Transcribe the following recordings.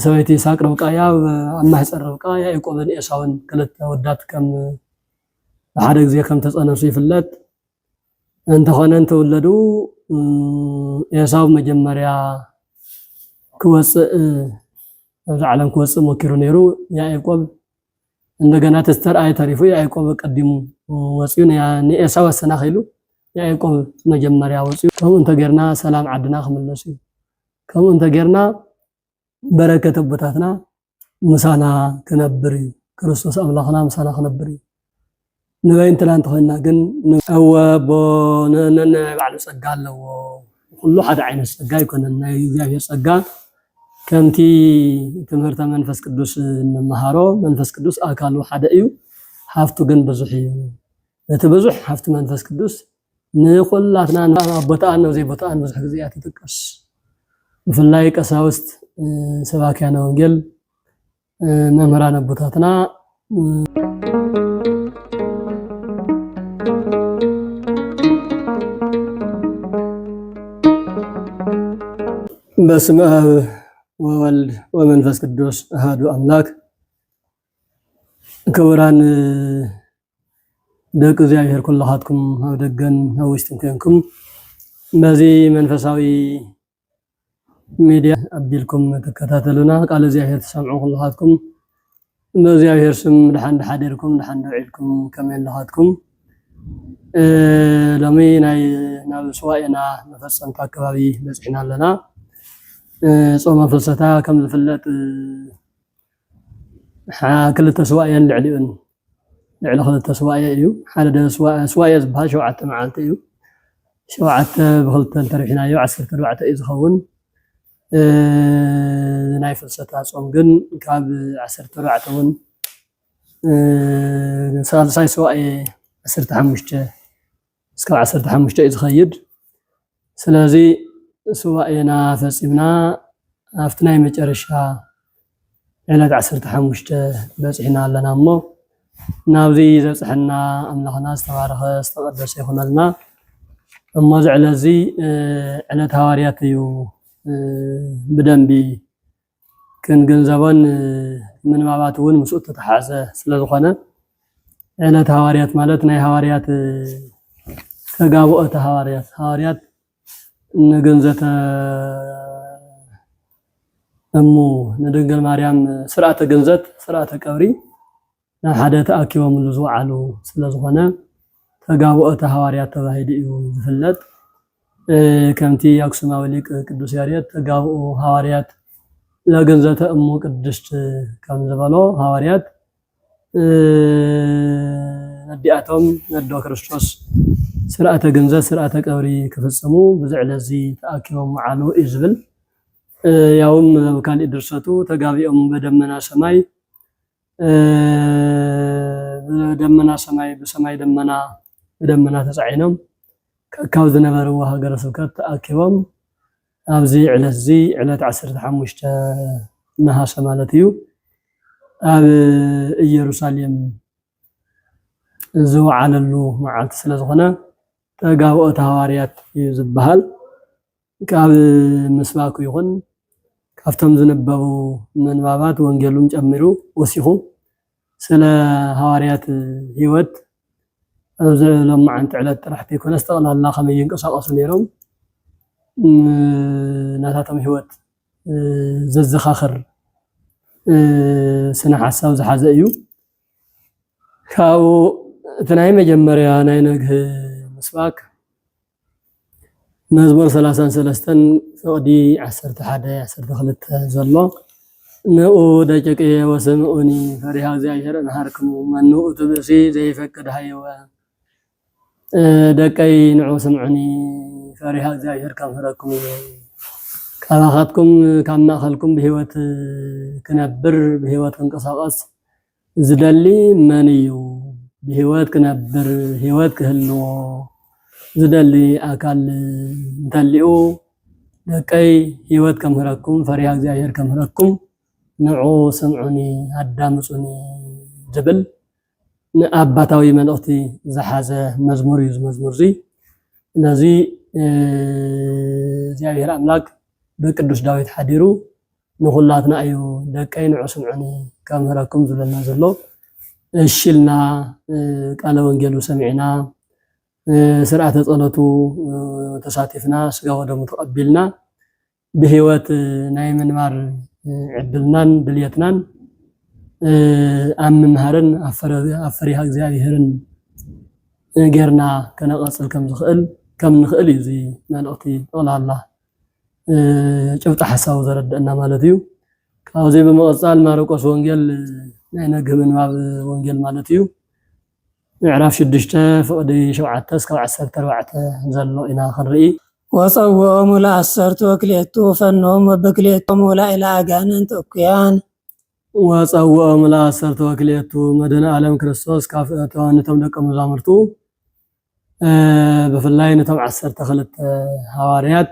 ሰበይቲ ይስሐቅ ርብቃያ አማህፀር ርብቃያ ያዕቆብን ኤሳውን ክልተ ወዳት ከም ሓደ ግዜ ከም ተጸነሱ ይፍለጥ እንተኾነ ተወለዱ ኤሳው መጀመርያ ክወፅእ ኣብ ዓለም ክወፅእ ሞኪሩ ነይሩ ያዕቆብ እንደገና ተስተርአይ ተሪፉ ያዕቆብ ቀዲሙ ወፅዩ ንኤሳው አሰናኺሉ ያዕቆብ መጀመርያ ወፅዩ ከም እንተ ጌርና ሰላም ዓድና ክምለሱ ከም እንተ ጌርና በረከተ ቦታትና ምሳና ክነብር ክርስቶስ አምላኽና ምሳና ክነብር ንበይን ትላንት ኮይና ግን አወቦ ነነ ባዕሉ ጸጋ ኣለዎ ኩሉ ሓደ ዓይነት ጸጋ ይኮነን ናይ እግዚአብሔር ጸጋ ከምቲ ትምህርተ መንፈስ ቅዱስ እንመሃሮ መንፈስ ቅዱስ አካሉ ሓደ እዩ ሃፍቱ ግን ብዙሕ እዩ እቲ ብዙሕ ሃፍቲ መንፈስ ቅዱስ ንኹላትና ቦታን ነው ዘይ ቦታን ብዙሕ ግዜ ያተጠቀስ ብፍላይ ቀሳውስት ሰባክያነ ወንጌል መምህራን ቦታትና በስመ አብ ወወልድ ወመንፈስ ቅዱስ አሐዱ አምላክ ክቡራን ደቂ እግዚአብሔር ኩላሃትኩም ኣብ ደገን ኣብ ውሽጥን ኮይንኩም በዚህ መንፈሳዊ ሚዲያ አቢልኩም ተከታተሉና ቃል እግዚአብሔር ተሰምዑ ኩላሃትኩም በእግዚአብሔር ስም ድሓን ድሓደርኩም ድሓን ድዒልኩም ከመይ ለሃትኩም ሎሚ ናብ ስዋኤና መፈፀምታ አካባቢ በፅሕና ኣለና ጾመ ፍልሰታ ከም ዝፍለጥ ክልተ ስዋኤን ልዕሊኡን ልዕሊ ክልተ ስዋኤ እዩ ሓደ ስዋኤ ዝበሃል 7 መዓልቲ እዩ 7 ብክልተ ተሪሕናዮ 14 እዩ ዝኸውን ናይ ፍልሰታ ጾም ግን ካብ 14 እውን ሳልሳይ ስዋኤ 15 እስካብ 15 እዩ ዝኸይድ ስለዚ ስዋኤና ፈፂምና ኣብቲ ናይ መጨረሻ ዕለት 15 በፅሕና ኣለና እሞ ናብዚ ዘብፅሐና ኣምላኽና ዝተባረኸ ዝተቐደሰ ይኹነልና እሞ ዝዕለት እዚ ዕለት ሃዋርያት እዩ بدنب كن جنزبان من مبعث ون مسؤول تتحازه سلزخانة علة هواريات مالتنا هواريات تجاوبت هواريات نجنزة أمو ندنجل مريم سرعة جنزت سرعة كوري حدث أكيو من الزوع على سلزخانة تجاوبت هواريات تبهدي وفلت كمتي أقسم أوليك قدوس ياريات تجاوب هواريات لا جنزة أمو قدست كم زبالو هواريات ندياتهم ندو كريستوس سرعة جنزة سرعة كوري كفصمو بزعل زي تأكيهم معلو إزبل يوم كان إدرساتو تجاوبهم بدمنا سماي دمنا سماي بسماي دمنا تسعينهم كاوذ نبروا هاجر سكات تأكيهم أبزي على 15 نها سمالتيو أب يروساليم زو على اللو مع تسلزخنا تجاوب هواريات يزبهال كاب مسباكو يخون كافتم زنبوا من بابات وانجلهم جمرو وسيخو سلا هواريات هيوت لما عن تعلت راح تكون استغل الله خمي ينقص نيرهم ناتاتهم هيوت زخاخر سنة حساو زحازة ايو كاو تناي مجمريا ناينك مسواك مزمور 33 فقدي 11 زلو نو دقيقة وسمعوني فريها زي نهاركم منو تبسي زي فكد هايوا دقي نعو سمعني فريها زي كم هركم كاخاتكم كم ناخلكم بهوت كنبر بهوت انقصاص زدلي منيو بهوت كنبر هوت كهلو زدلي اكل دليو دقي هوت كم هركم فريها زي كم هركم نعو سمعني ادامصني جبل نأباتاوي منوتي زحازة مزمور زي نزي زيابير أملاك بقدوس داوود حديرو نخلاتنا أيو دكين عصمعني كامهركم زلنا زلو الشلنا قال وانجيلو سمعنا سرعة صلاتو تساتفنا سقا ودم تقبلنا بهوات نايم نمار عدلنان دليتنان أمن هرن أفريها እግዚአብሔርን غيرنا كنقصل كم نخእል زي مالقتي الله ጭብጣ ሐሳብ ዘረደና ማለት እዩ ካብዚ በመቀጻል ማርቆስ ወንጌል ናይ ነገብ ንባብ ወንጌል ማለት እዩ ምዕራፍ 6 ፍቅዲ 7 እስከ 14 ዘሎ ኢና ክንርኢ وصوم لعسرت وكليت فنهم وبكليتهم ولا إلى أجانن تأكيان وصوم لعسرت وكليت مدن عالم كريستوس كافتوان تمدق مزامرتو بفلاي نتم 12 حواريات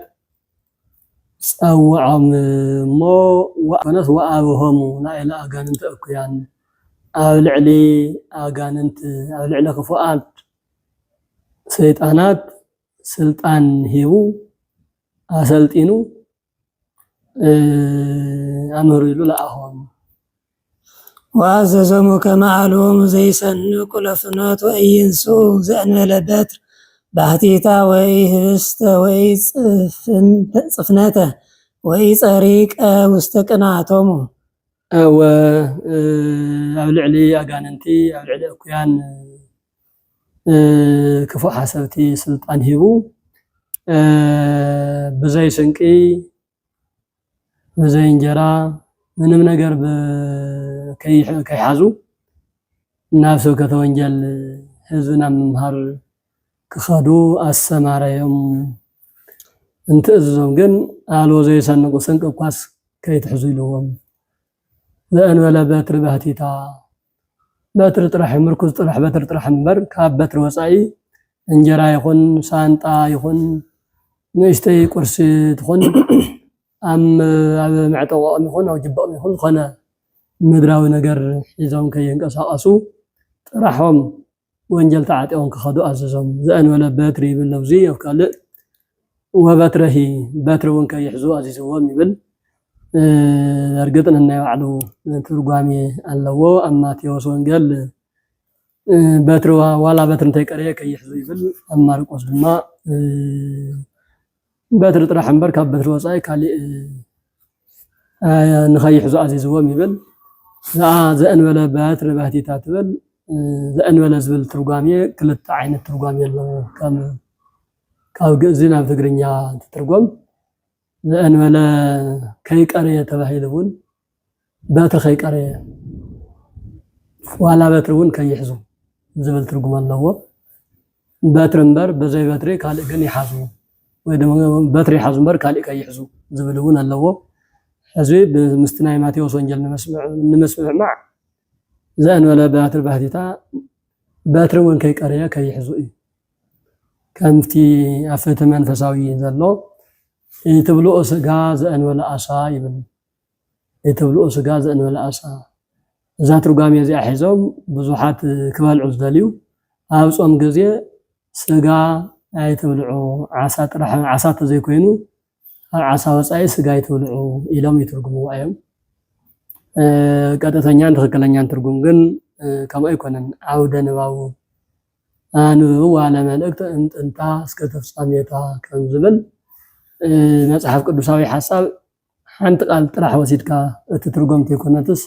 صوعهم مو ونس وابهم لا إلى أجانن تأكيان أولعلي أجاننت أولعلي خفوات سيطانات سلطان هيو أسلطينو أمر لهم وعززهم كما علوم زي سنق لفنات وإينسو زأن لبتر بحتيتا وإيهست وإيصفناته وإيصاريك واستقناتهم أولعلي أجاننتي أولعلي أكيان كفو حسبتي سلطان هيبو بزي سنقي بزي انجرا ምንም ነገር ከይሐዙ ናፍሱ ከተወንጀል ህዝብና መምሃር ክኸዱ አሰማራዮም እንትእዝዞም ግን አልዎ ዘይሰንቁ ስንቅ ኳስ ከይትሕዙ ኢልዎም ዘእንበለ በትሪ ባህቲታ በትሪ ጥራሕ ምርኩዝ ጥራሕ በትሪ ጥራሕ እምበር ካብ በትሪ ወፃኢ እንጀራ ይኹን ሳንጣ ይኹን ንእሽተይ ቁርሲ ትኹን أم معتقم يكون أو جبأم يكون خنا مدراوي نجر إذا كينقصاقسو راحهم وانجل تعاطيهم كخدو أساسهم زين ولا باتري باللوزي أو كالئ وباتره باتر وان كيحزو أزيزوهم يبل أرقدنا إنه يعلو ترقامي اللو أما تيوس وانجل باتر ولا باتر تيكاريه كيحزو يبل أما رقص بالماء باتر طرح امبر كاب باتر وصاي كالي نخيح زو عزيزوم يبل زأن ولا باتر بهتي تاتبل زأن ولا زبل ترغامي كلت عين الترغامي له كم كاو جزينا بتغرينيا تترغم زأن ولا كاي قريه تباهيلون باتر خاي قريه ولا باترون كيحزو زبل ترغم الله باتر امبر بزي باتري كالي غني حازو ويدم باتري حزمبر كالي كيحزو زبلون اللو حزوي بمستناي ماتيوس وانجل نمسمع مع زان ولا باتر بهديتا باتر وين كي قريه كيحزو كانتي افته منفساوي زلو يتبلو اسغا زان ولا اسا يبن يتبلو اسغا زان ولا اسا ذات رغامي زي حيزوم بزوحات كبالعو زدليو ابصوم غزي سغا አይተብልዑ ዓሳ ተዘይኮይኑ ዓሳ ወፃኢ ስጋ ይተብልዑ ኢሎም ይትርጉሙ አዮም ቀጥተኛን ትክክለኛን ትርጉም ግን ከመ አይኮነን አውደ ንባቡ አንብቡ ዋለ መልእክት እንጥንታ እስከ ተፍጻሜታ ከም ዝብል መጽሐፍ ቅዱሳዊ ሐሳብ ሓንቲ ቃል ጥራሕ ወሲድካ እትትርጉም ተይኮነትስ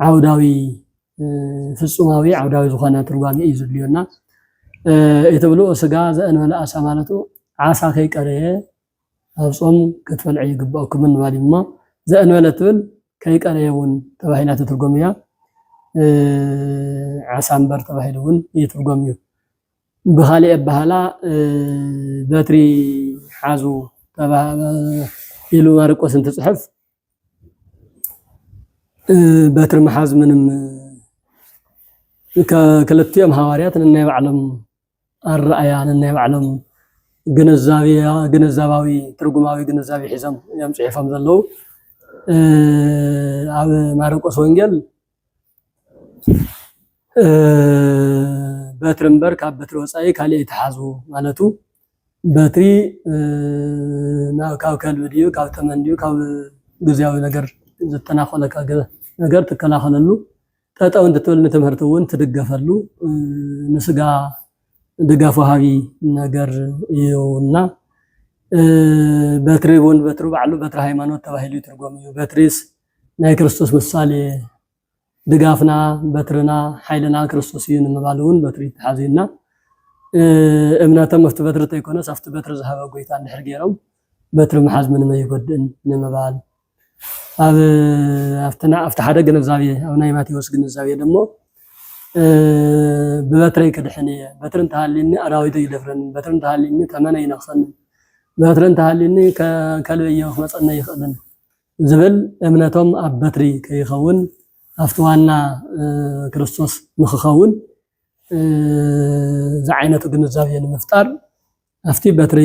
ዓውዳዊ ፍጹማዊ ዓውዳዊ ዝኾነ ትርጓሜ እዩ ዝልዩና يتبلو سجا زين ولا أسمانته عسى كي كريه أبصم كتفل عي جبأ كمن مالي ما زين ولا تبل كي كريهون تبعينات ترجمية عسى أمبر تبعينون يترجميو بخالي بهلا باتري حازو تبع يلو ماركوس انت تصحف باتر محاز من كلتيهم حواريات إنه يعلم الرأيان إنه يعلم جنزاوي ترجماوي جنزاوي حزم يمشي يفهم ذلو ماركوس وانجل باترمبر كاب باتر وصاي كالي يتحازو مالتو باتري كاو كالفيديو كاو تمنديو كاو ግዝያዊ ነገር ዝተናኸለካ ነገር ትከላኸለሉ ጠጠው እንድትብል ንትምህርት እውን ትድገፈሉ ንስጋ ድጋፍ ወሃቢ ነገር እዩና በትሪ እውን በትሩ ባዕሉ በትሪ ሃይማኖት ተባሂሉ ይትርጎም እዩ በትሪስ ናይ ክርስቶስ ምሳሌ ድጋፍና በትርና ሓይልና ክርስቶስ እዩ ንምባል እውን በትሪ ተሓዚና እምነቶም ኣብቲ በትሪ ተይኮነስ ኣብቲ በትሪ ዝሃበ ጎይታ እንድሕር ገይሮም በትሪ መሓዝ ምንም ኣይጎድእን ንምባል ኣብቲ ሓደ ግንዛቤ ኣብ ናይ ማቴዎስ ግንዛቤ ደሞ ብበትሪ ክድሕን እየ በትሪ እንተሃሊኒ ኣራዊት ይደፍረን በትሪ እንተሃሊኒ ተመነ ይነኽሰኒ በትሪ እንተሃሊኒ ከልበየ ክመፀና ይኽእልን ዝብል እምነቶም ኣብ በትሪ ከይኸውን ኣብቲ ዋና ክርስቶስ ንኽኸውን ዝዓይነቱ ግንዛቤ ንምፍጣር ኣብቲ በትሪ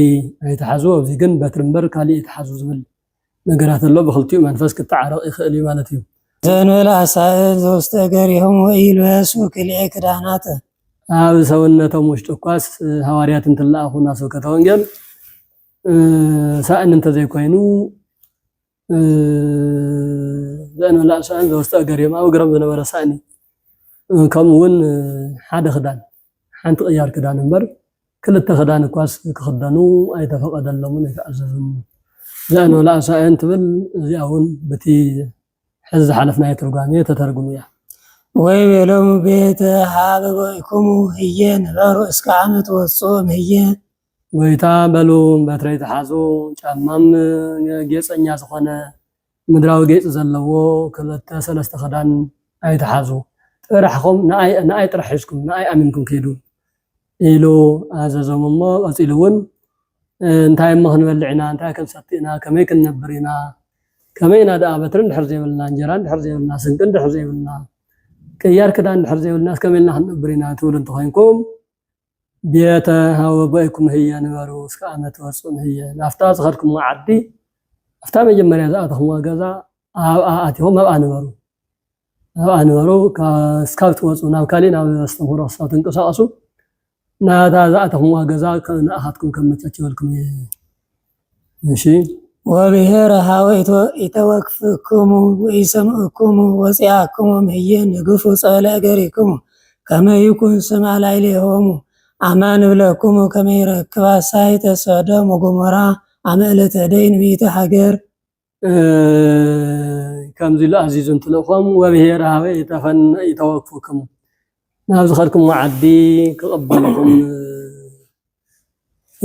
ኣይተሓዙ ኣብዚ ግን በትሪ እምበር ካሊእ የተሓዙ ዝብል ነገራት ኣሎ ብክልቲኡ መንፈስ ክተዓረቕ ይኽእል እዩ ማለት እዩ ዘንበለ ኣሳእል ዘውስተ ገሪሆም ወኢልበሱ ክልኤ ክዳናት ኣብ ሰውነቶም ውሽጢ እኳስ ሃዋርያት እንትለኣኹ ናብ ስብከተ ወንጌል ሳእን እንተዘይኮይኑ ዘንበለ ኣሳእል ዘውስተ ገሪሆም ኣብ እግሮም ዝነበረ ሳእኒ ከምኡ እውን ሓደ ክዳን ሓንቲ ቅያር ክዳን እምበር ክልተ ክዳን እኳስ ክኽደኑ ኣይተፈቐደሎምን ኣይተኣዘዙን ዘንበለ ኣሳእል ትብል እዚኣ እውን በቲ ሕዚ ዝሓለፍናዮ ትርጓሜ ተተርጉሙ እያ ወይቤሎም ቤተ ሃበቦይኩሙ ህየ ነበሩ እስከ ዓመት ወፅኦም ህየ ጎይታ በሉ በትሪ ተሓዙ ጫማም ጌፀኛ ዝኾነ ምድራዊ ጌፅ ዘለዎ ክልተ ሰለስተ ክዳን ኣይተሓዙ ጥራሕኹም ንኣይ ጥራሕ ሒዝኩም ንኣይ ኣሚንኩም ከይዱ ኢሉ ኣዘዞም እሞ ቀፂሉ እውን እንታይ እሞ ክንበልዕ ኢና እንታይ ክንሰቲ ኢና ከመይ ክንነብር ኢና ከመይ ኢና ደኣ በትሪ እንድሕር ዘይብልና እንጀራ እንድሕር ዘይብልና ስንቂ እንድሕር ዘይብልና ቅያር ክዳን እንድሕር ዘይብልና ከመይ ኢልና ክንነብር ኢና ትብሉ እንተኮይንኩም ቤተ ሃበቦይኩም ህየ ንበሩ እስከ ዓመት ወፅኦም ህየ ናፍታ ዝኸድኩምዎ ዓዲ ኣብታ መጀመርያ ዝኣተኽምዎ ገዛ ኣብኣ ኣትኹም ኣብኣ ንበሩ እስካብ ትወፁ ናብ ካሊእ ናብ ኣስተምህሮ ክሳብ ትንቀሳቐሱ ናታ ዝኣተኽምዎ ገዛ ንኣኻትኩም ከመቻችበልኩም እየ እሺ ወብሔረ ሃወይቶ ይተወክፍክሙ ወይሰምዕክሙ ወፂኣክሙ ህየ ንግፉ ጸበለ እገሪክሙ ከመይ ይኩን ስማ ላዕሌሆሙ ኣማን እብለክሙ ከመይ ይረክባ ሳይተ ሰዶም ወጎሞራ ኣመ ዕለተ ደይን ሚእቲ ሃገር ከምዚ ኢሉ ኣዚዙ እንትልእኹም ወብሔረ ሃወይ ይተወክፍክሙ ናብ ዝኸድኩምዎ ዓዲ ክቕበልኹም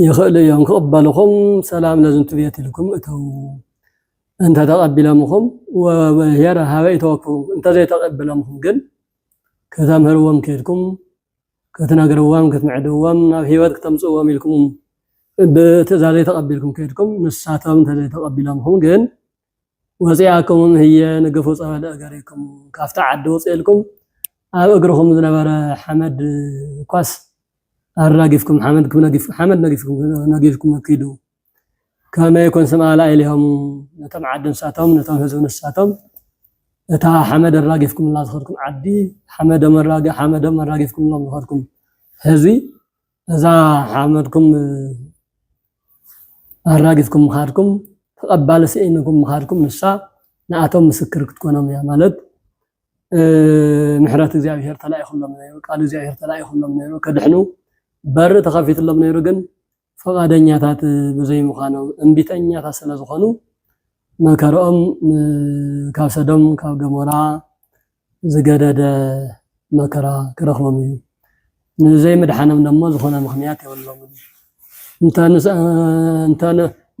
ይኽእሉ እዮም ክቕበልኹም ሰላም ለዝንቱ ቤት ኢልኩም እተው እንተተቐቢለምኹም ወብሔረ ሃበይ ይተወክፍኩም እንተዘይተቐቢለምኹም ግን ከተምህርዎም ከይድኩም ክትነግርዎም ክትምዕድዎም ናብ ሂወት ክተምፅዎም ኢልኩም ብትእዛዘይ ተቐቢልኩም ከይድኩም ንሳቶም እንተዘይተቐቢለምኹም ግን ወፂኣክሙም ህየ ንግፉ ጸበለ እገሪክም ካብቲ ዓዲ ወፂልኩም ኣብ እግርኹም ዝነበረ ሓመድ ኳስ ኣራጊፍኩም ሓመድ ነጊፍኩም ከይዱ ከመይ ይኩን ስምዓ ላዕሌሆሙ ነቶም ዓዲ ንሳቶም ነቶም ህዝቢ ንሳቶም እታ ሓመድ ኣራጊፍኩም ላ ዝኸድኩም ዓዲ ሓመዶም ኣራጊፍኩም ሎም ዝኸድኩም ህዝቢ እዛ ሓመድኩም ኣራጊፍኩም ምኻድኩም ተቐባሊ ስኢንኩም ምኻድኩም ንሳ ንኣቶም ምስክር ክትኮኖም እያ ማለት ምሕረት እግዚኣብሔር ተላኢኹሎም ነይሩ ቃል እግዚኣብሔር ተላኢኹሎም ነይሩ ከድሕኑ በር ተኸፊትሎም ነይሩ ግን ፈቃደኛታት ብዘይምዃኖም እምቢተኛታት ስለ ዝኾኑ መከረኦም ካብ ሰዶም ካብ ገሞራ ዝገደደ መከራ ክረኽቦም እዩ ንዘይምድሓኖም ደሞ ዝኾነ ምኽንያት የብሎምን እንተ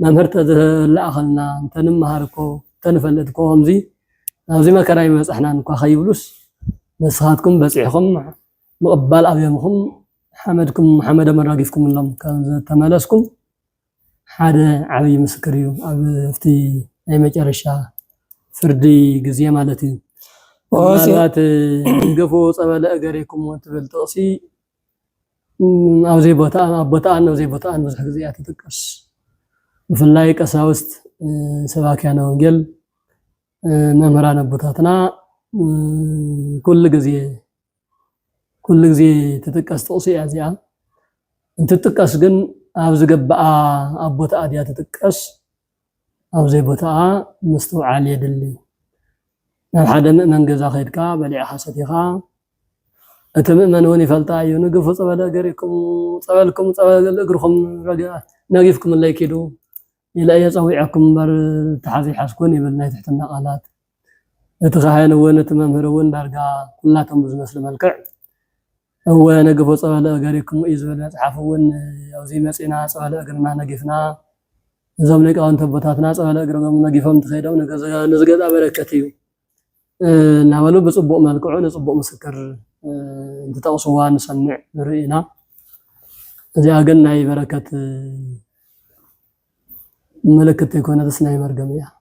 መምህር ተዝለኣኸልና እንተ ንምሃርኮ ተንፈልጥኮ ከምዚ ኣብዚ መከራ ይበፅሕና እንኳ ከይብሉስ ንስኻትኩም በፂሕኹም ምቕባል ኣብዮምኹም ሓመዶም ኣራጊፍኩም ሎም ከም ተመለስኩም ሓደ ዓብይ ምስክር እዩ ኣብ ኣብቲ ናይ መጨረሻ ፍርዲ ግዜ ማለት እዩ ምናልባት ግፉ ጸበለ እገሪክም ትብል ጥቕሲ ኣብዘይ ቦታ ኣብ ቦታን ኣብዘይ ቦታን ብዙሕ ግዜ እያ ትጥቀስ ብፍላይ ቀሳውስት ሰባክያነ ወንጌል መምህራን ኣቦታትና ኩሉ ግዜ ትጥቀስ ጥቕሲ እያ እዚኣ እንትጥቀስ ግን ኣብ ዝገባኣ ኣብ ቦታ ድያ ትጥቀስ أو زي بتاع مستوعب يدلي نحد من جزا خيرك بلع حسدك أتمنى فلتا ينقف صبل أجركم صبلكم صبل أجركم رجع نقفكم اللي يكيدو إلى يصويعكم بر تحذي حسكوني بالناي تحت النقالات تخاين وين تممهرون درجة كلاتهم بزمس الملكع هو نقف صبل أجركم إذا تعرفون أو زي مسينا صبل أجرنا نقفنا زملك أنت بتاتنا صبل أجركم نقفهم تخيدون نزقت بركتيو نعملو بصبوق ملكعون صبوق مسكر انت تقصوا نسمع رئينا زي قلنا بركة ملكة يكون تسناي مرقمية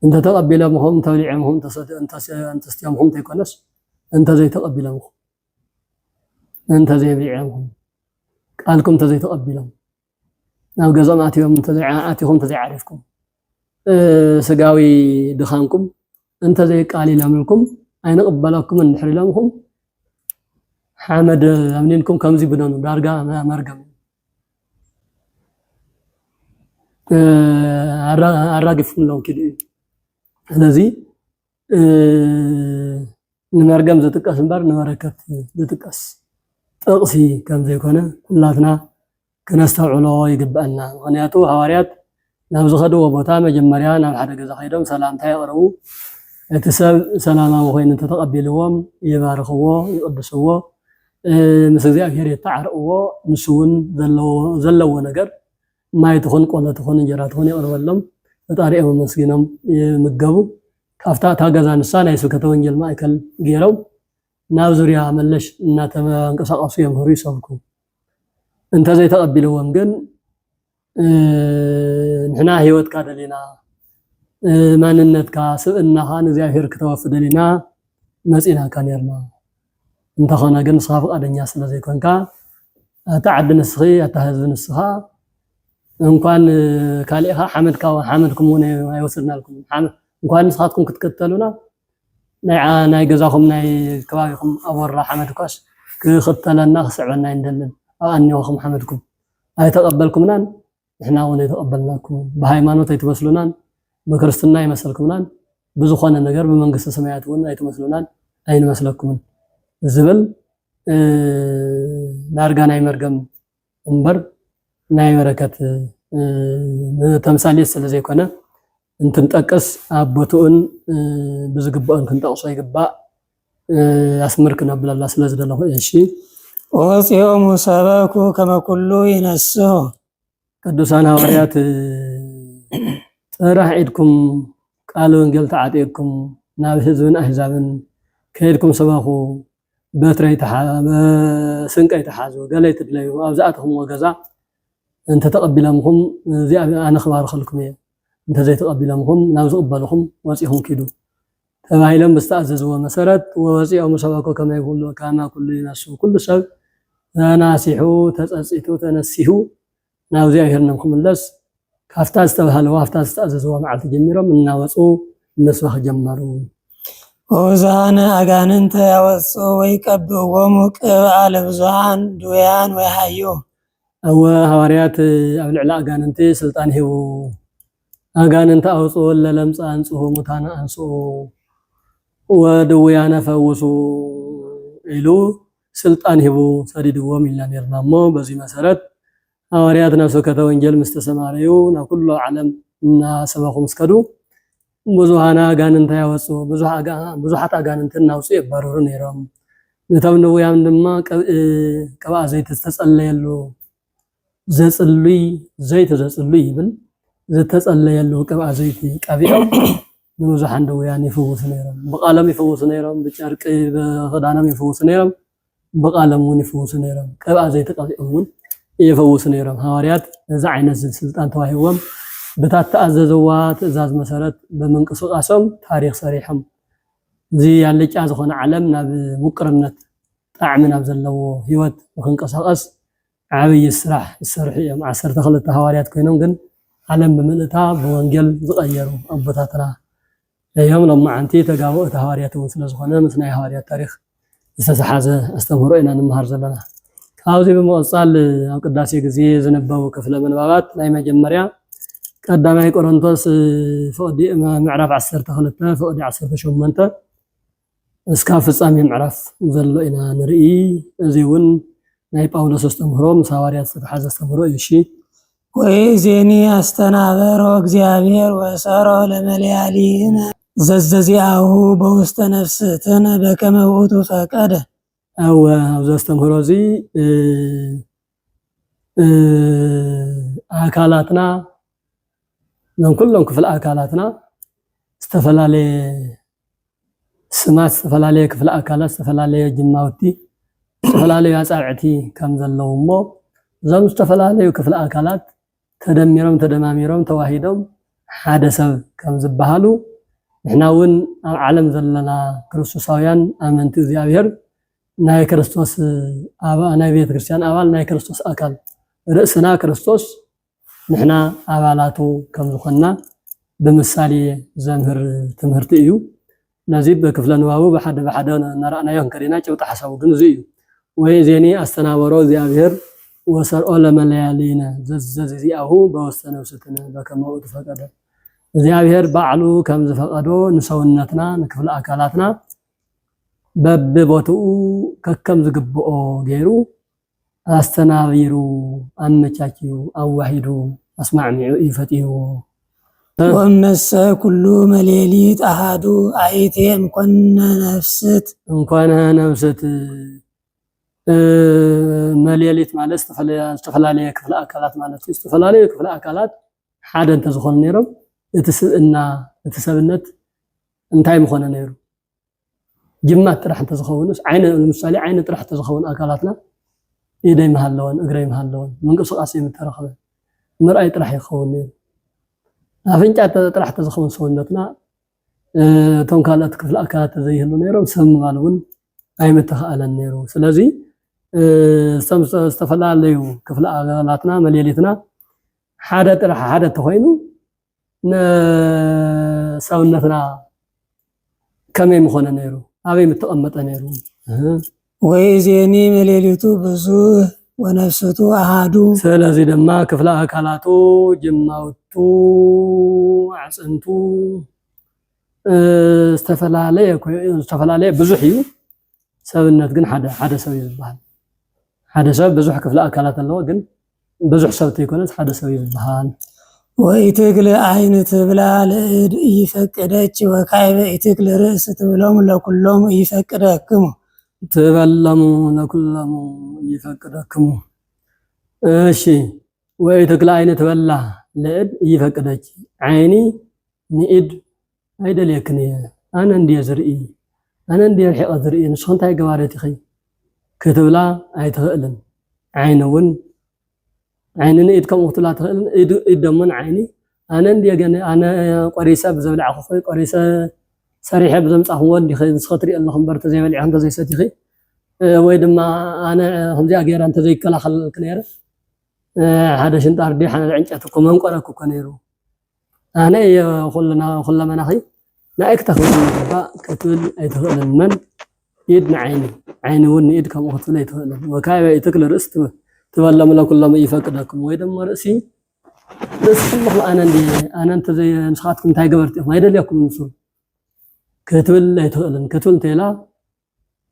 انت تقبلهم توليعهم انت استيامهم تيكونس انت زي تقبلهم انت زي بيعهم قالكم تزي تقبلهم او قزماتهم تزيعاتهم تزيعرفكم سقاوي دخانكم انت زي قالي لامنكم اين قبلكم النحر لامهم حمد امنينكم كمزي بدنو دارغا مرغم አራግፍም ነው ከዲ ስለዚህ ንመርገም ዘጥቀስ እንበር ንበረከት ዘጥቀስ ጥቅሲ ከም ዘይኮነ ኩላትና ከነስተውዕሎ ይግባአና ምክንያቱ ሐዋርያት ናብ ዝኸደው ቦታ መጀመሪያ ናብ ሓደ ገዛ ኸይዶም ሰላምታ ይቀርቡ እቲ ሰብ ሰላማዊ ኮይኑ ተተቀበልዎም ይባርኽዎ ይቅድስዎ ምስ እግዚአብሔር የተዓርቅዎ ንሱውን ዘለዎ ነገር ማይ ትኾን ቆሎ ትኾን እንጀራ ትኾን ይቀርበሎም ፈጣሪኦም መስጊኖም ይምገቡ ካፍታ ታገዛ ንሳ ናይ ስብከተ ወንጌል ማእከል ገይረው ናብ ዙርያ መለሽ እና ተንቀሳቀሱ የምህሩ ይሰብኩ እንተ ዘይተቀበልዎም ግን ንሕና ህይወት ካደሊና ማንነትካ ስብእናኻ ንእግዚአብሔር ከተወፍደሊና መጺና ካነርና እንተኾነ ግን ስኻ ፈቃደኛ ስለዘይኮንካ ተዓድ ንስኺ ኣታህዝብ ንስኻ እንኳን ካልኢኻ ሓመድኩም ሆነ አይወስድናልኩም እንኳን ንስኻትኩም ክትከተሉና ናይ ገዛኹም ናይ ከባቢኹም ኣወራ ሓመድኳስ ክኽተለና ክስዕበና ይንደልን ኣንዮኹም ሓመድኩም ኣይተቀበልኩምናን ንሕና እውን ኣይተቀበልናኩም በሃይማኖት ኣይትመስሉናን በክርስትና አይመስልኩምናን ብዙኾነ ነገር በመንግስተ ሰማያት እውን አይትመስሉናን አይንመስለኩምን ዝብል ዳርጋ ናይ መርገም እንበር ናይ በረከት ተምሳሌት ስለዘይኮነ እንትንጠቅስ አቦቱን ብዝግባን ክንጠቅሶ ይግባእ ያስመርክና ብላላ ስለዝደለሁ እሺ ወፂኦም ሰበኩ ከመ ኩሉ ይነስሑ ቅዱሳን ሐዋርያት ጥራሕ ኢድኩም ቃል ወንጌል ተዓጢቅኩም ናብ ህዝብን አሕዛብን ከይድኩም ሰባኹ በትረይ ስንቀይ ተሓዙ ገለይ ትድለዩ ኣብዛኣትኩም ወገዛ እንተ ተቀቢለምኩም እዚ ኣነ ክባርኸልኩም እየ እንተ ዘይተቀቢለምኩም ናብ ዝቅበልኩም ወፂኹም ኪዱ ተባሂሎም ብዝተኣዘዝዎ መሰረት ወፂኦም ሰበኩ ከመ ኩሉ ይነስሑ ኩሉ ሰብ ተናሲሑ ተጸጺቱ ተነሲሑ ናብ እግዚአብሔር ክምለስ ካፍታ ዝተባሃለዋ ካፍታ ዝተኣዘዝዋ መዓልቲ ጀሚሮም እናወፁ መስባኽ ጀመሩ ወዛነ አጋንንተ ያወፁ ወይቀብዎም ቅብአ ለብዙሃን ድውያን ወይሃዩ أو هواريات أو العلاء أجاننتي سلطان هو أجاننت أوصو ولا لمس أنسو متانا أنسو ودويانا فوسو إلو سلطان هو سريد هو من لان يرنامو بزي مسارات هواريات نفسو كتوانجل مستسماريو نكل عالم نا سباقو مسكدو بزوهانا أجاننت يوصو بزوحات أجاننت ناوصو يبارورو نيرام نتاون دويان دما كبا زيت تستسأليلو زصلي زيت زصلي يبل زتصليلو قبا زيت قبيعو نوزح عنده يعني يفوس نيرم بقالم يفوس نيرم بچرق بخدانم يفوس نيرم بقالمون يفوس نيرم قبا زيت قبيعون يفوس نيرم حواريات ذا عينت سلطان تواهيوم بتاتأززوا تእዛዝ መሰረት በመንቀሳቀስም ታሪክ ሰሪሕም زي ያለጫ ዝኾነ ዓለም ናብ ሙቅርነት ጣዕሚ ናብ ዘለዎ ህይወት ንክንቀሳቀስ ዓብይ ስራሕ ይሰርሑ እዮም 12 ሐዋርያት ኮይኖም ግን ዓለም ብምልእታ በወንጌል ዝቀየሩ አቦታትና እዮም ለማዓንቲ ተጋብኡ ሐዋርያት ስለዝኾነ ምስ ናይ ሐዋርያት ታሪክ ዝተሰሓዘ አስተምህሮ ኢና ንመሃር ዘለና ካብዚ በመቀጻል ኣብ ቅዳሴ ግዜ ዝነበቡ ክፍለ መንባባት ናይ መጀመርያ ቀዳማይ ቆሮንቶስ ፍቅዲ ምዕራፍ 12 ፍቅዲ 18 እስካብ ፍጻሜ ምዕራፍ ዘሎ ኢና ንርኢ። እዚ እውን ናይ ጳውሎስ አስተምህሮ ምስ ሐዋርያት ዝተሓዘ አስተምህሮ እዩ። እሺ ወይእዜኒ አስተናበሮ እግዚአብሔር ወሰሮ ለመለያሊነ ዘዘዚአሁ በውስተ ነፍስትነ በከመ ውእቱ ፈቀደ። አዎ ኣብዚ አስተምህሮ እዚ አካላትና ኩሎም ክፍል አካላትና ዝተፈላለዩ ስማት ዝተፈላለዩ ክፍል አካላት ዝተፈላለዩ ጅማውቲ ዝተፈላለዩ አጻብዕቲ ከም ዘለዉ እሞ እዞም ዝተፈላለዩ ክፍል አካላት ተደሚሮም ተደማሚሮም ተዋሂዶም ሓደ ሰብ ከም ዝበሃሉ ንሕና እውን ኣብ ዓለም ዘለና ክርስቶሳውያን ኣመንቲ እግዚአብሔር ናይ ክርስቶስ ናይ ቤተ ክርስቲያን ኣባል ናይ ክርስቶስ አካል ርእስና ክርስቶስ ንሕና ኣባላቱ ከም ዝኾንና ብምሳሌ ዘምህር ትምህርቲ እዩ። ነዚ በክፍለ ንባቡ ብሓደ ብሓደ እናረኣናዮ ከሪና ጭብጣ ሓሳቡ ግን እዚ እዩ። ወይእዜኒ አስተናበሮ እግዚአብሔር ወሰርኦ ለመለያሊነ ዘዘዚአሁ በውስተ ነፍስትነ በከመ ውእቱ ፈቀደ። እግዚአብሔር ባዕሉ ከም ዝፈቀዶ ንሰውነትና ንክፍለ አካላትና በብቦትኡ ከከም ዝግብኦ ገይሩ አስተናቢሩ አመቻችዩ አዋሂዱ አስማዕሚዑ ይፈጢሩ። ወመሰ ኩሉ መሌሊት አሃዱ አይቴም ኮነ ነፍስት እንኳን ነፍስት መሌሊት ማለት ዝተፈላለዩ ክፍለ አካላት ማለት እዩ። ዝተፈላለዩ ክፍለ አካላት ሓደ እንተዝኾኑ ነይሮም እቲ ስብእና እቲ ሰብነት እንታይ ምኾነ ነይሩ? ጅማት ጥራሕ እንተዝኸውንስ ዓይነ ለምሳሌ ዓይነ ጥራሕ እንተዝኸውን አካላትና ኢደይ መሃለወን እግረይ መሃለወን ምንቅስቃስ የምተረኸበ ምርአይ ጥራሕ ይኸውን ነይሩ። አፍንጫ ጥራሕ ተዝኸውን ሰውነትና እቶም ካልኦት ክፍለ አካላት ዘይህሉ ነይሮም ሰብ ምባል እውን ኣይምተኸኣለን ነይሩ። ስለዚ ዝተፈላለዩ ክፍለ አካላትና መሌሊትና ሓደ ጥራሕ ሓደ ተኾይኑ ሰውነትና ከመይ ምኾነ ነይሩ? አበይ ምተቐመጠ ነይሩ? ወይእዜኒ መሌሊቱ ብዙሕ ወነፍስቱ አሃዱ። ስለዚ ድማ ክፍለ አካላቱ ጅማውቱ አዕፅንቱ ዝተፈላለየ ብዙሕ እዩ። ሰብነት ግን ሓደ ሰብ እዩ ዝበሃል። ሓደ ሰብ ብዙሕ ክፍለ አካላት ኣለዎ ግን ብዙሕ ሰብ ተይኮነስ ሓደ ሰብ እዩ ዝበሃል። ወኢትክል ዓይን ትብላ ለእድ ይፈቅደች ወካዕበ ኢትክል ርእስ ትብሎም ለኩሎም ይፈቅደክሙ ትበለሙ ለኩሎም ይፈቅደክሙ። እሺ ወኢትክል ዓይን ትበላ ለእድ ይፈቅደች ዓይኒ ንኢድ አይደልየክን አነ እንዲየ ዝርኢ አነ እንዲየ ርሒቐ ዝርኢ ንስኹም እንታይ ገባረት ኢኺ ክትብላ ኣይትኽእልን። ዓይኒ እውን ዓይኒ ንኢድ ከምኡ ክትብላ ትኽእልን። ኢድ ደሞ ንዓይኒ ኣነ እንዲየ ገነ ኣነ ቆሪሰ ብዘብልዓኹ ቆሪሰ ሰሪሐ ብዘምፃኽዎ እንዲኸ ንስኸ ትሪኦ ኣለኹ እምበር ተዘይበሊዕኹ እንተዘይሰቲኺ ወይ ድማ ኣነ ከምዚኣ ጌራ እንተዘይከላኸልክ ነይረ ሓደ ሽንጣር ዲ ሓደ ዕንጨይቲ እኮ መንቆረክ እኮ ነይሩ። ኣነ ኩለመናኺ ንኣይክ ተኽእል ይግባእ ክትብል ኣይትኽእልን። መን ኢድ ንዓይኒ ዓይኒ እውን ንኢድ ከምኡ ክትብል ኣይትኽእልን። ወካዕበ ኢትክል ርእስ ትበለሙ ለኩሎም ይፈቅደክሙ ወይ ድማ ርእሲ ኩልኩም ኣነ እንተዘይ ንስኻትኩም እንታይ ገበርቲ ኢኹም ኣይደልየኩም ንሱ ክትብል ኣይትኽእልን። ክትብል እንተኢላ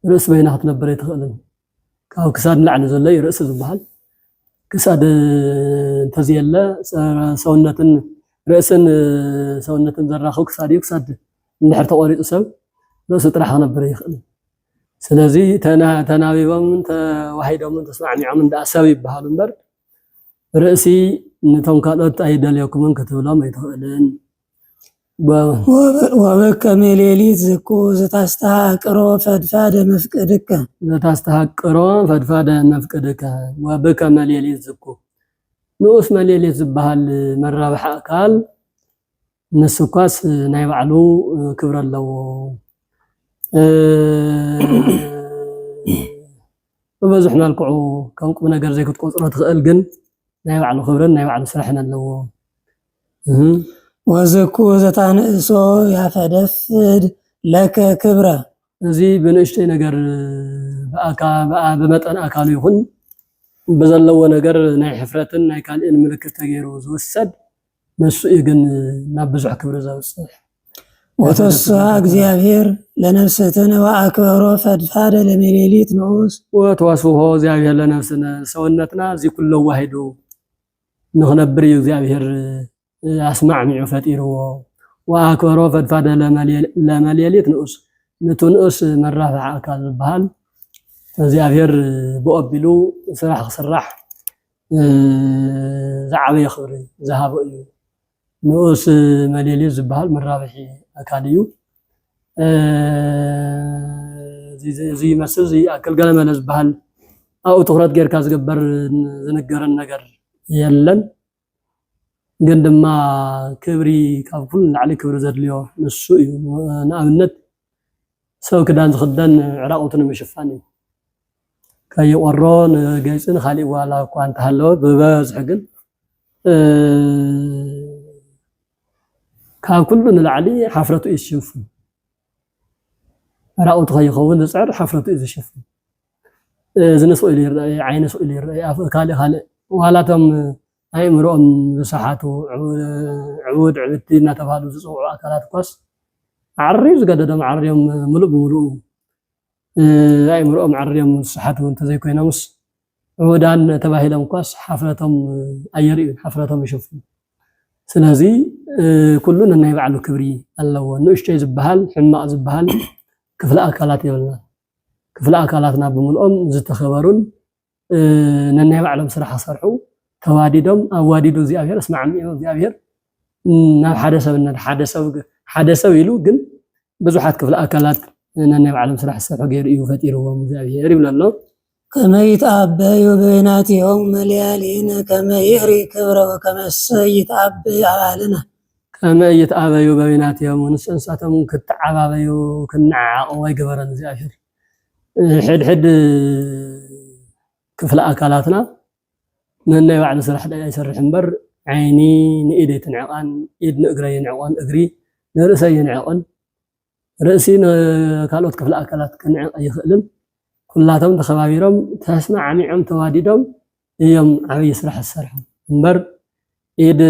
ርእስ በይና ክትነብር ኣይትኽእልን። ካብ ክሳድ ንላዕሊ ዘሎ እዩ ርእሲ ዝበሃል። ክሳድ እንተዘየለ ሰውነትን ርእስን ሰውነትን ዘራኽቡ ክሳድ እዩ። ክሳድ እንድሕር ተቆሪፁ ሰብ ርእሱ ጥራሕ ክነብር ይኽእል። ስለዚ ተናቢቦም ተዋሂዶምን ተስማዕሚዖም እንዳ ሰብ ይበሃሉ እምበር ርእሲ ነቶም ካልኦት ኣይደልየኩምን ክትብሎም ኣይትኽእልን። ወበከመ ሌሊት ዝኩ ዘታስተሃቅሮ ፈድፋደ መፍቅድከ ዘታስተሃቅሮ ፈድፋደ መፍቅድከ ወበከመ ሌሊት ዝኩ ንኡስ መሌሊት ዝበሃል መራብሒ አካል ንስኳስ ናይ ባዕሉ ክብሪ ኣለዎ። ብብዙሕ መልክዑ ከም ቁም ነገር ዘይክትቆፅሮ ትኽእል ግን ናይ ባዕሉ ክብርን ናይ ባዕሉ ስራሕን ኣለዎ። ወዝኩ ዘታንእሶ ያፈደፍድ ለከ ክብረ እዚ ብንእሽተይ ነገር ብመጠን አካሉ ይኹን በዘለዎ ነገር ናይ ሕፍረትን ናይ ካልእን ምልክት ተገይሩ ዝወሰድ نسو إيجن نبزح كبر زوجته وتوسع እግዚአብሔር ለነፍስትነ ወአክበሮ ፈድፋደ ለመሌሊት ንዑስ وتوسوه እግዚአብሔር ለነፍስነ ሰውነትና እዚህ ኩሉ ዋሂዱ ንኽነብር እግዚአብሔር አስማዕሚዑ ፈጢርዎ ወአክበሮ ፈድፋደ ለመሌሊት ንዑስ ነቱ ንዑስ መራፍዕ አካል ዝበሃል እግዚአብሔር ብቀቢሉ ስራሕ ክስራሕ ዝዓበየ ክብሪ ዝሃቦ እዩ ንዑስ መሌሊት ዝበሃል መራብሒ አካል እዩ زي مسل زي أكل قلم أنا زبال أو تخرج غير كاز جبر زنقر النجر يلن عندما كبري كافل على كبر زاد اليوم السوق نعمت سو كدان خدان عراقتنا مشفاني كي ورون جايسين خالي ولا كوانت هلو بباز حقن كلنا العلي حفرته يشوفون رأوت غي خون سعر حفرته إذا شوفون زين سؤال يرأي عين سؤال يرأي كالي وهلاتهم أي مرؤم صحته عود عبتنا تفعلوا زوج أكلات قص عريز قدام عريم ملؤ أي مرؤم عريم صحته أنت زي كوينا مس عودان تباهلهم قص حفرتهم أيرين حفرتهم يشوفون سلازي كلنا نيبعلو كبري الله ونشتي زبهال حما زبهال كفل أكلات يولنا كفل أكلاتنا بملؤم زتخبرون نيبعلم صراحة صرحو تواديدهم أواديدو زي أبير اسمع عمي زي أبير ناب حدثوا يلو جن بزوحات كفل أكلات نيبعلم صراحة صرحو غير إيو فتيرو زي أبير يقول الله كما يتعبي بيناتهم مليالين كما يهري كبره وكما يتعبي على كما يتعبي بيناتهم ونسأنساتهم كتعبي وكنعاق ويقبرن زي أشر حد كفل أكلاتنا من بعد سرح يسرح مبر عيني نئيدي تنعقان إيد نقري ينعقان أقري نرأسي ينعقان رأسي كالوت كفل أكلات كنعق يخلم كلاتهم تخبابيرهم تسمع عميعهم تواديدهم يوم عمي يسرح السرح مبر إيد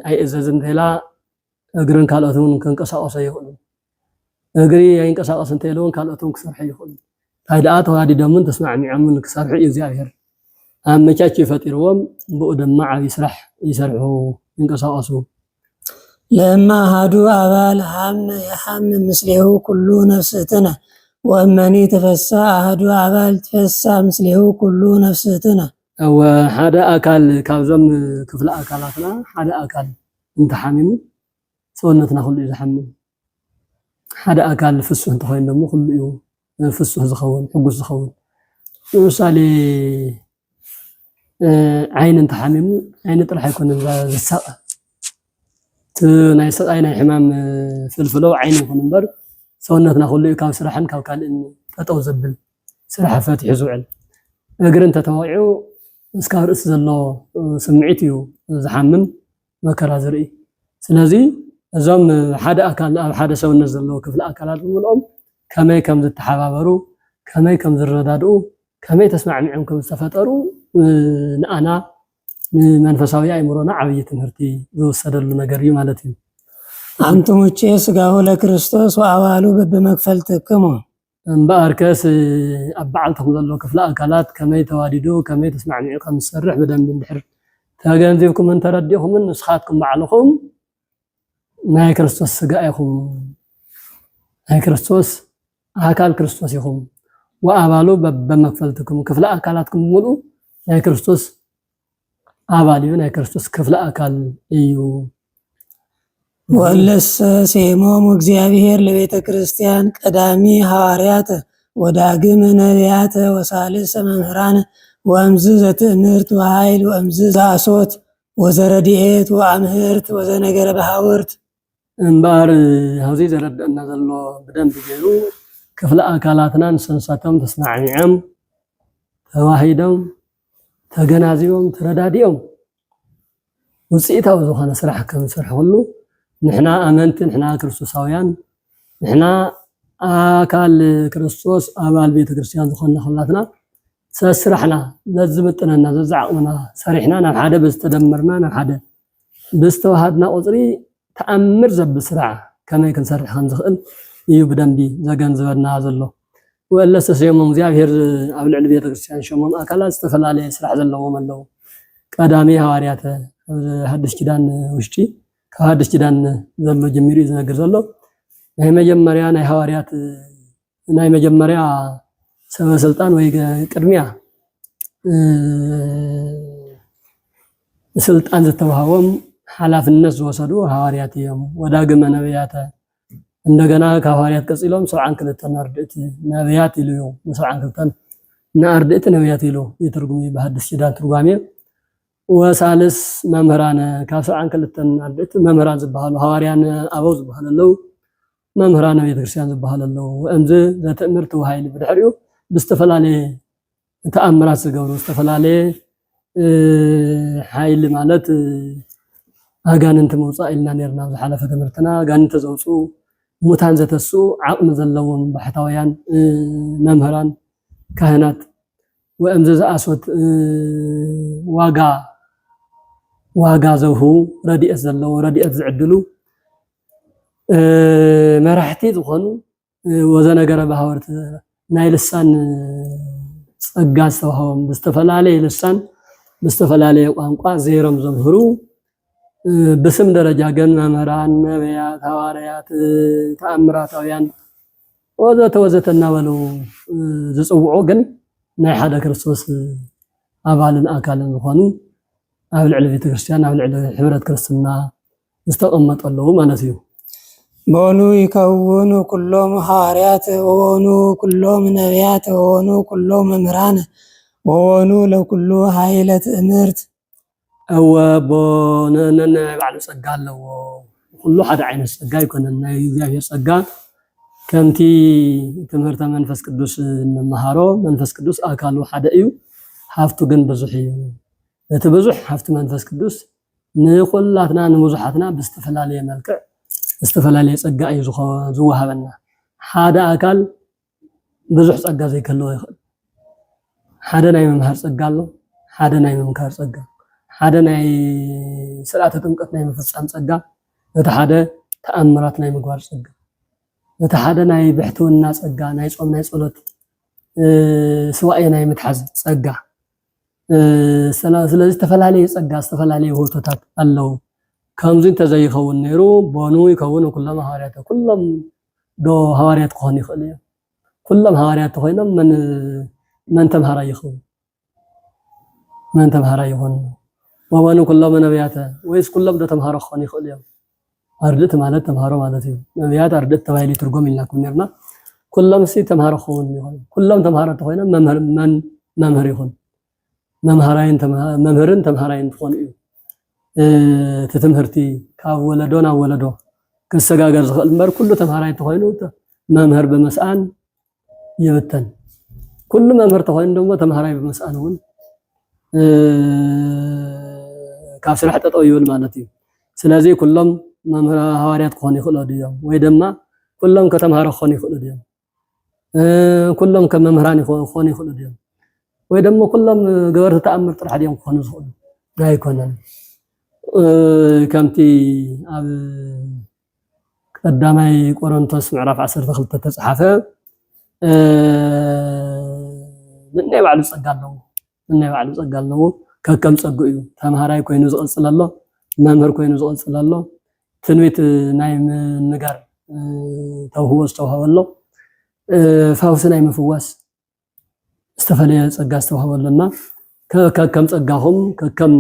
أي إزازن تلا أقرن كالوتهم كنقصاقص يخلون أقري أين قصاقص تلون كالوتهم كسرح يخلون هيدا تواديدهم تسمع عميعهم كسرح يزيابير أما تشاكي فتيروهم بقدم مع يسرحوا ينقصاقصوا لما هادوا أبال حم مثله كل نفستنا وأماني تفسى أهدوا عبال تفسى مثله كل نفستنا أو هذا أكل كابزم كفل أكلاتنا هذا أكل انت حامينه سوالنتنا كل إذا حمين هذا أكل فسه انت خاين دمو كل يوم فسه زخون حقوس زخون وصالي عين انت حامينه عين طلع يكون الساقة نايس عين حمام فلفلو عين يكون مبر سونتنا كله كان سرحن كان تطو زبل سرح فاتح زوعل اقرن تتوعيو اسكار اس زلو سمعيتيو زحمم مكرا زري سلازي ازم حدا اكل حدا سونا زلو كفل اكلات ملهم كماي كم زتحاببرو كماي كم زردادو كماي تسمع معهم كم تفطرو انا منفساوي ايمرونا عبيه تمرتي زوسدلو نغري معناتي أنتم تشيس قاهو لكريستوس وعوالو بمكفلتكمو بأركاس أبعلتهم ظلوا كفلا أكلات كما يتواددو كما تسمع معكم السرح بدن بندحر تاقانزيكم من ترديهم من نسخاتكم معلقهم ناي كريستوس سقائكم ناي كريستوس أكال كريستوس يخم وعوالو بمكفلتكم كفلا أكلاتكم مولو ناي كريستوس عواليو ناي كريستوس كفلا أكال إيو ወለሰ ሴሞሙ እግዚአብሔር ለቤተ ክርስቲያን ቀዳሚ ሐዋርያት ወዳግም ነቢያት ወሳልስ መምህራን ወእምዝ ዘትእምርት ወኃይል ወእምዝ ዘአሶት ወዘረድኤት ወአምህርት ወዘነገረ በሐወርት እምባር ሀዚ ዘረድአና ዘሎ በደንብ ገይሩ ክፍለ አካላትናን ሰንሳቶም ተስማዕሚዖም ተዋሂዶም ተገናዚቦም ተረዳዲኦም ውፅኢታዊ ዝኾነ ስራሕ ከም ዝሰርሕ ኩሉ نحنا أمنت نحنا كريستوساويان نحنا أكال كريستوس أبال بيت كريستيان دخلنا خلاتنا سسرحنا ززبتنا ززعقنا سرحنا نحدا بس تدمرنا نحدا بستوهادنا قصري تأمر زب سرعة كما يكون سرح خنزخل يو بدنبي زغان زبرنا زلو ولا سيمون زيابير ابن البيت كريستيان شمون اكلات استفلالي سرح زلو ملو قدامي حواريات حدث كدان وشتي كحدث كدان زلو جميري زنغر زلو هي مجمريا ناي حواريات ناي مجمريا سبب سلطان ወይ ቅድሚያ ስልጣን ዝተዋሃቦም ኃላፊነት ወሰዱ ሐዋርያት እዮም ወዳግመ ነብያት እንደገና ከሐዋርያት ቀጽሎም 72 አርድእት ነብያት ይልዩ 72 አርድእት ነብያት ይሉ የትርጉም በሐዲስ ኪዳን ትርጓሜ ወሳልስ መምህራን ከ72 አርድእት መምህራን ዝባሉ ሐዋርያን አበው ዝባሉ መምህራን ቤተክርስቲያን ዝባሉ ወእምዝ ዘትምህርት ወኃይል ብድሕሪው ብስተፈላለየ ተአምራት ዝገብሩ ብስተፈላለየ ኃይል ማለት አጋንንት መውጻእ ኢልና ነርና ዝሓለፈ ትምህርትና አጋንንት ዘውጹ ሙታን ዘተሱ ዓቅም ዘለዎም ባህታውያን መምህራን ካህናት ወእምዝ ዘአሶት ዋጋ ዘውሁ ረዲኤት ዘለዎ ረዲኤት ዝዕድሉ መራሕቲ ዝኾኑ ወዘነገረ ባሕወርት ናይ ልሳን ጸጋ ዝተዋሃቦም ብዝተፈላለየ ልሳን ብዝተፈላለየ ቋንቋ ዘይሮም ዘምህሩ بسم درجة جن ممران نبيات حواريات تأمراتويان وذات النولو زصوعو جن ناي حدا كريستوس أبالن أكالن ዝኾኑ ኣብ ልዕሊ ቤተ ክርስቲያን ኣብ ልዕሊ ሕብረት ክርስትና ዝተቐመጡ ኣለዉ ማለት እዩ በኑ ይከውኑ ኩሎም ሐዋርያት ወኑ ኩሎም ነቢያት ወኑ ኩሎም መምህራን ወኑ ለኩሉ ኃይለ ትእምርት أو بون بعد سجال لو كله حدا عين السجال يكون يجي سجال كمتي تمرت منفس قدوس مهارو منفس قدوس أكلو حدا إيو حفتو جن بزحي تبزح حفت منفس قدوس نقولاتنا نمزحاتنا باستفلالية ملكع باستفلالية سجال يزوها بنا حدا أكل بزح سجال زي كله يخل حدا نايم مهار سجال له حدا نايم مكار سجال حدا ناي سرعة تنقط ناي مفصام صقا نتا حدا تأمرات ناي مغوار صقا نتا حدا ناي بحتونا صقا ناي صوم ناي صلوت سواء ناي متحز صقا ስለዚህ ተፈላላይ ጸጋ ተፈላላይ ሆቶታት አለው ከምዙን ተዘይኸውን ነይሩ ቦኑ ይከውን ኩሎም ሐዋርያት ኩሎም ዶ ሐዋርያት ኮን ይኽእል ኩሎም ሐዋርያት ኮይኖም መን ተምሃራ ይኹን መን ተምሃራ ይኹን وبانو كلهم نبيات ويس كلهم ده تمهارو خوني خليهم أردت مالت تمهارو مالتي نبيات أردت تبايلي ترجم لنا كونيرنا كلهم سي تمهارو خوني كلهم تمهارو تخوينا ممهر يخون ممهرين تمهرين خوني تتمهرتي كولدونا ولدو كسجاجر المر كله تمهرين تخوينو ممهر بمسأن يبتن كل ممهر تخوين دوما تمهرين بمسأنون كافر حتى طويل معناتي سلازي كلهم ممهر حواريات خوني خلو ديام ويدما كلهم كتمهر خوني خلو ديام كلهم كممهراني خوني خلو ديام ويدما كلهم غير تأمر طرح ديام خوني خلو لا يكونن كمتي قدامي قرنطس معرف 10 خلطة تصحفه من بعد صقالو من بعد صقالو كم صقو እዩ ተማሃራይ ኮይኑ ዝቕጽል ኣሎ መምህር ኮይኑ ዝቕጽል ኣሎ ትንቢት ናይ ንጋር ተውህቦ ዝተውሃበ ኣሎ ፈውስ ናይ ምፍዋስ ዝተፈለየ ጸጋ ዝተውሃበ ኣለና ከከም ጸጋኹም ከከም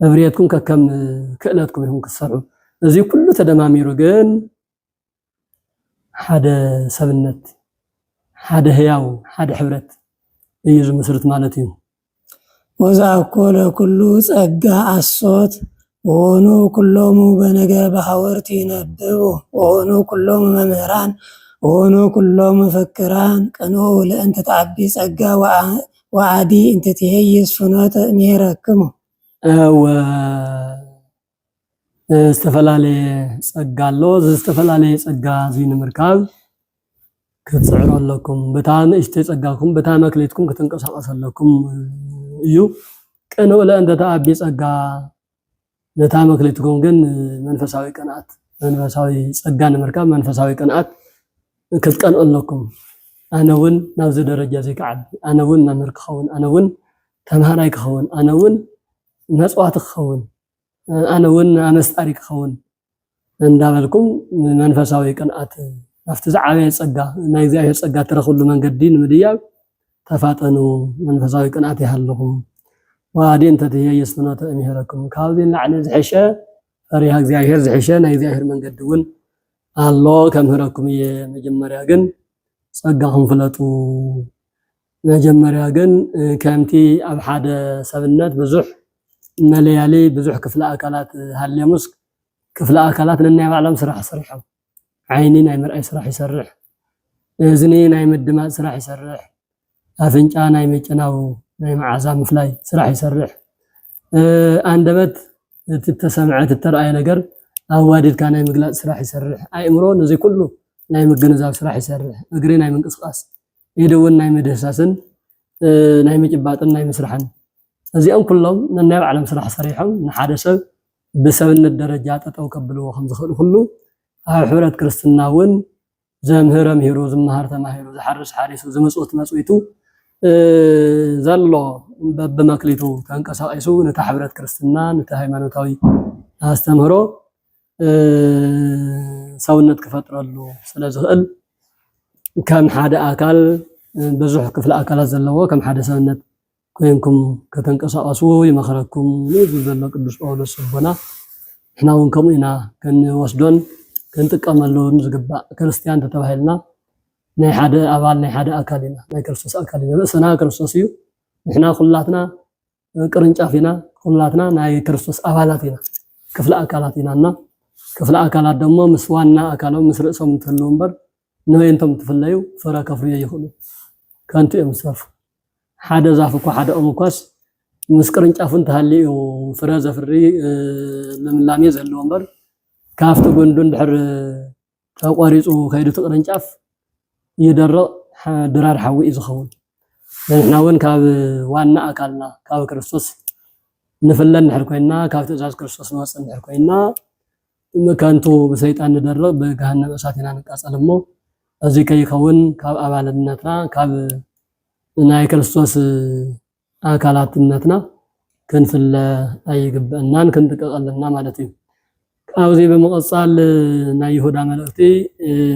እብሪየትኩም ከከም ክእለትኩም ይሁን ክሰርሑ እዚ ኩሉ ተደማሚሩ ግን ሓደ ሰብነት ሓደ ህያው ሓደ ሕብረት እዩ ዝምስርት ማለት እዩ وزاكل كل ጸጋ አሶት ወኑ ኩሎም በነገር ባሕወርት ይነብቡ ወኑ ኩሎም መምህራን ወኑ ኩሎም መፈክራን ቀኖ ለእንተ ተዓቢ ጸጋ ወዓዲ እንተ ትሄይስ ፍኖተ ምሕረክሙ استفلالي ጸጋሎ ዝተፈላልየ ጸጋ ዚን ምርካብ ክትጽዕሩ ኣለኩም በታን እስተጸጋኩም በታን መክሊትኩም ክትንቀሳቀሱ ኣለኩም እዩ ቀኖ ለእንተ ተዓቢ ጸጋ ነታ መክሊትኩም ግን መንፈሳዊ ቀናት መንፈሳዊ ጸጋን ምርካብ መንፈሳዊ ቀናት ክትቀንቀለኩም ኣነውን ናብዚ ደረጃ ዘይከዓቢ ኣነውን መምህር ክኸውን ኣነውን ተምሃራይ ክኸውን ኣነውን መጽዋዕት ክኸውን ኣነውን ኣመስጣሪ ክኸውን እንዳበልኩም መንፈሳዊ ቀናት after ዝዓበየ ጸጋ ናይ እግዚአብሔር ጸጋ ተረኽሉ መንገዲ ንምድያብ ተፋጠኑ መንፈሳዊ ቀናት ይሃለኩም ወአዲን ተተየየስ ፍኖተ እምሄረኩም ካብዚ ላዕለ ዝሕሸ ፈሪሃ እግዚአብሔር ዝሕሸ ናይ እግዚአብሔር መንገዲ እውን አሎ ከምሄረኩም የመጀመሪያ ግን ጸጋኹም ፍለጡ መጀመሪያ ግን ከምቲ ኣብ ሓደ ሰብነት ብዙሕ መለያሊ ብዙሕ ክፍለ አካላት ሃልየሙስ ክፍለ አካላት ነናይ ባዕሎም ስራሕ ሰሪሖም ዓይኒ ናይ ምርኣይ ስራሕ ይሰርሕ እዝኒ ናይ ምድማፅ ስራሕ ይሰርሕ ኣፍንጫ ናይ መጨናው ናይ መዓዛ ምፍላይ ስራሕ ይሰርሕ አንደበት ተተሰምዐት ተራእይ ነገር ኣዋዲድካ ናይ ምግላጽ ስራሕ ይሰርሕ ኣእምሮ ነዚ ኩሉ ናይ ምግንዛብ ስራሕ ይሰርሕ እግሪ ናይ ምንቅስቃስ ይደውን ናይ መደሳስን ናይ ምጭባጥን ናይ ምስራሕን እዚኦም ኩሎም ነናይ ባዕሎም ስራሕ ሰሪሖም ንሓደ ሰብ በሰብነት ደረጃ ተጠው ከብልዎ ከም ዝኽእል ሁሉ ኣብ ሕብረት ክርስትና እውን ዘምህረ ምህሩ ዝመሃር ተማሂሩ ዝሓርስ ሓሪሱ ዝመጽውት መጽዊቱ ዘሎ በመክሊቱ ተንቀሳቂሱ ነታ ሕብረት ክርስትና ነታ ሃይማኖታዊ አስተምህሮ ሰውነት ክፈጥረሉ ስለዝኽእል ከም ሓደ አካል ብዙሕ ክፍለ አካላት ዘለዎ ከም ሓደ ሰውነት ኮይንኩም ከተንቀሳቀሱ ይመኽረኩም ይብሎ ቅዱስ ጳውሎስ ቦና እሕና እውን ከምኡ ኢና ክንወስዶን ክንጥቀመሉን ዝግባእ ክርስቲያን ተባሂልና ናይ ሓደ አባል ናይ ሓደ አካል ኢና ናይ ክርስቶስ አካል ኢና ርእስና ክርስቶስ እዩ እሕና ኩላትና ቅርንጫፍ ኢና ኩላትና ናይ ክርስቶስ አባላት ኢና ክፍለ አካላት ኢናና ክፍለ አካላት ደግሞ ምስ ዋና አካሎም ምስ ርእሶም እንትህልው እምበር ንበይንቶም ትፍለዩ ፍረ ከፍርዩ ይኽእሉ ከንቱ እዮም ዝሰርፉ ሓደ ዛፍ እኮ ሓደ ኦም እኳስ ምስ ቅርንጫፉ እንተሃልዩ ፍረ ዘፍሪ ልምላሜ ዘለዎ እምበር ካፍቲ ጎንዱ እንድሕር ተቆሪፁ ከይዱ ቅርንጫፍ ይደርቕ ድራር ሓዊ እዩ ዝኸውን ንሕና እውን ካብ ዋና አካልና ካብ ክርስቶስ ንፍለን ድሕር ኮይና ካብ ትእዛዝ ክርስቶስ ንወፅእ ድሕር ኮይና ከንቱ ብሰይጣን ንደርቕ ብገሃነመ እሳት ኢና ንቃፀል እሞ እዚ ከይኸውን ካብ አባልነትና ካብ ናይ ክርስቶስ አካላትነትና ክንፍለ ኣይግበአናን ክንጥቀቐልና ማለት እዩ ኣብዚ በመቐፃል ናይ ይሁዳ መልእክቲ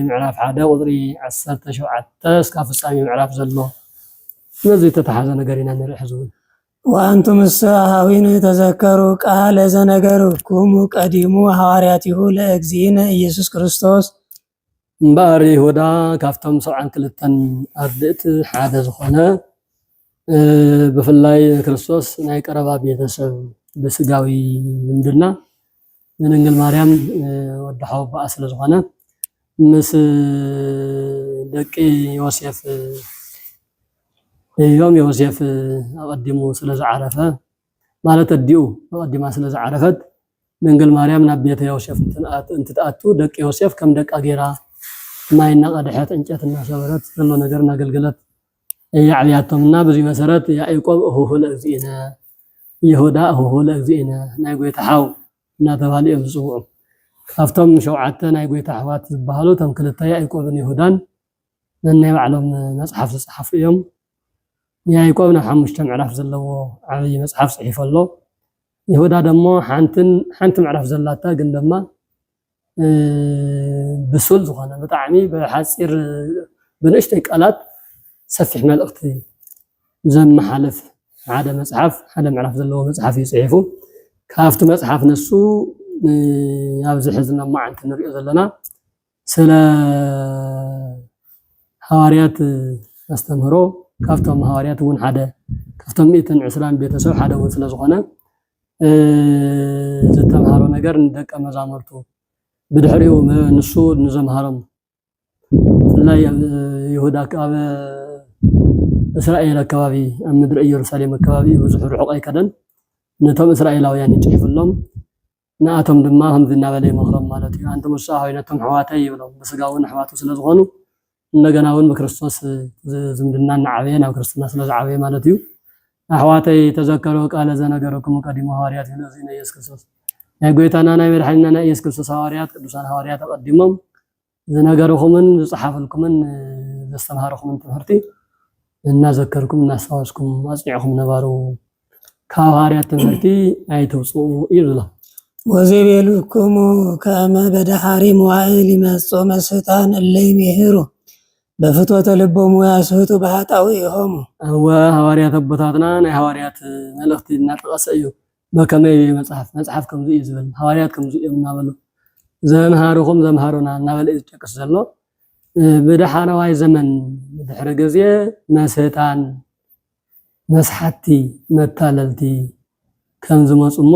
ምዕራፍ 1 ቁጥሪ 17 እስካብ ፍጻሜ ምዕራፍ ዘሎ ነዚ ተተሓዘ ነገር ኢና ንርኢ ሕዚ ወአንቱም ሰሃዊን ተዘከሩ ቃለ ዘነገርኩም ቀዲሙ ሐዋርያቲሁ ለእግዚእነ ኢየሱስ ክርስቶስ እምበር ይሁዳ ካብቶም 72 ኣርድእቲ ሓደ ዝኾነ ብፍላይ ክርስቶስ ናይ ቀረባ ቤተሰብ ብስጋዊ ዝምድና ንድንግል ማርያም ወዲ ሓወባኣ ስለ ዝኾነ ምስ ደቂ ዮሴፍ እዮም ዮሴፍ ኣቀዲሙ ስለ ዝዓረፈ ማለት ኣዲኡ ኣቀዲማ ስለ ዝዓረፈት ድንግል ማርያም ናብ ቤተ ዮሴፍ እንትትኣቱ ደቂ ዮሴፍ ከም ደቃ ጌራ ማይ እናቀድሐት እንጨት እናሰበረት ዘሎ ነገር እናገልገለት ያዕብያቶምና በዚ መሰረት ያዕቆብ እሁሁ ለእግዚእነ ይሁዳ እሁሁ ለእግዚእነ ናይ ጎይታ ሓው እናተባህሉ እዮም ዝፅውዑ ካብቶም 7 ናይ ጎይታ ኣሕዋት ዝበሃሉ እቶም ክልተ ያዕቆብን ይሁዳን ነናይ ባዕሎም መፅሓፍ ዝፀሓፉ እዮም ያዕቆብ ናብ 5 ምዕራፍ ዘለዎ ዓብይ መፅሓፍ ጽሒፉ ኣሎ ይሁዳ ደሞ ሓንቲ ምዕራፍ ዘላታ ግን ድማ ብሱል ዝኾነ ብጣዕሚ ብሓፂር ብንእሽተይ ቃላት ሰፊሕ መልእኽቲ ዘመሓልፍ ሓደ መፅሓፍ ሓደ ምዕራፍ ዘለዎ መፅሓፍ ይጽሒፉ ካብቲ መፅሓፍ ነሱ ኣብዚ ሕዝና ማዓንቲ ንሪኦ ዘለና ስለ ሐዋርያት አስተምህሮ ካብቶም ሐዋርያት እውን ሓደ ካብቶም 120 ቤተሰብ ሓደ እውን ስለ ዝኾነ ዝተምሃሮ ነገር ንደቀ መዛሙርቱ ብድሕሪኡ ንሱ ንዘምሃሮም ፍላይ ይሁዳ ካብ እስራኤል አካባቢ ኣብ ምድሪ ኢየሩሳሌም አካባቢ ብዙሕ ርሑቕ ኣይከደን ነቶም እስራኤላውያን ይጽሕፍሎም ንኣቶም ድማ ከምዚ እናበለ ይመክሮም ማለት እዩ አንተ ሙሳ ሆይነቶም ኣሕዋተይ ይብሎም ብስጋውን ኣሕዋቱ ስለ ዝኾኑ እንደገና እውን ብክርስቶስ ዝምድና እናዓበየ ናብ ክርስትና ስለ ዝዓበየ ማለት እዩ ኣሕዋተይ ተዘከሩ ቃለ ዘነገረኩም ቀዲሙ ሐዋርያት ኢየሱስ ክርስቶስ ናይ ጎይታና ናይ መድሓኒትና ኢየሱስ ክርስቶስ ሐዋርያት ቅዱሳን ሐዋርያት ተቀዲሞም ዝነገርኩምን ዝጻሓፈልኩምን ዘስተምሃርኩምን ትምህርቲ እናዘከርኩም እናስታወስኩም አጽኒዕኩም ነበሩ ካብ ሐዋርያት ትምህርቲ አይተውጽኡ ይብላ ወዘቤልኩም ከመ በዳሐሪ መዋዕል ይመጽኡ መስሕታን እለይ ሜህሩ በፍትወተ ልቦሙ ያስሕቱ በኃጣውኢሆሙ ሐዋርያት አቦታትና ናይ ሐዋርያት መልእኽቲ እናጠቐሰ እዩ በከመይ መጽሐፍ ከምዚ እዩ ዝብል ሐዋርያት ከምዚ እዮም እናበሉ ዘምሃሩኹም ዘምሃሩና እናበለ እዩ ዝጠቅስ ዘሎ ብድሓረዋይ ዘመን ድሕሪ ግዜ መስሕታን መስሓቲ መታለልቲ ከም ዝመፁ እሞ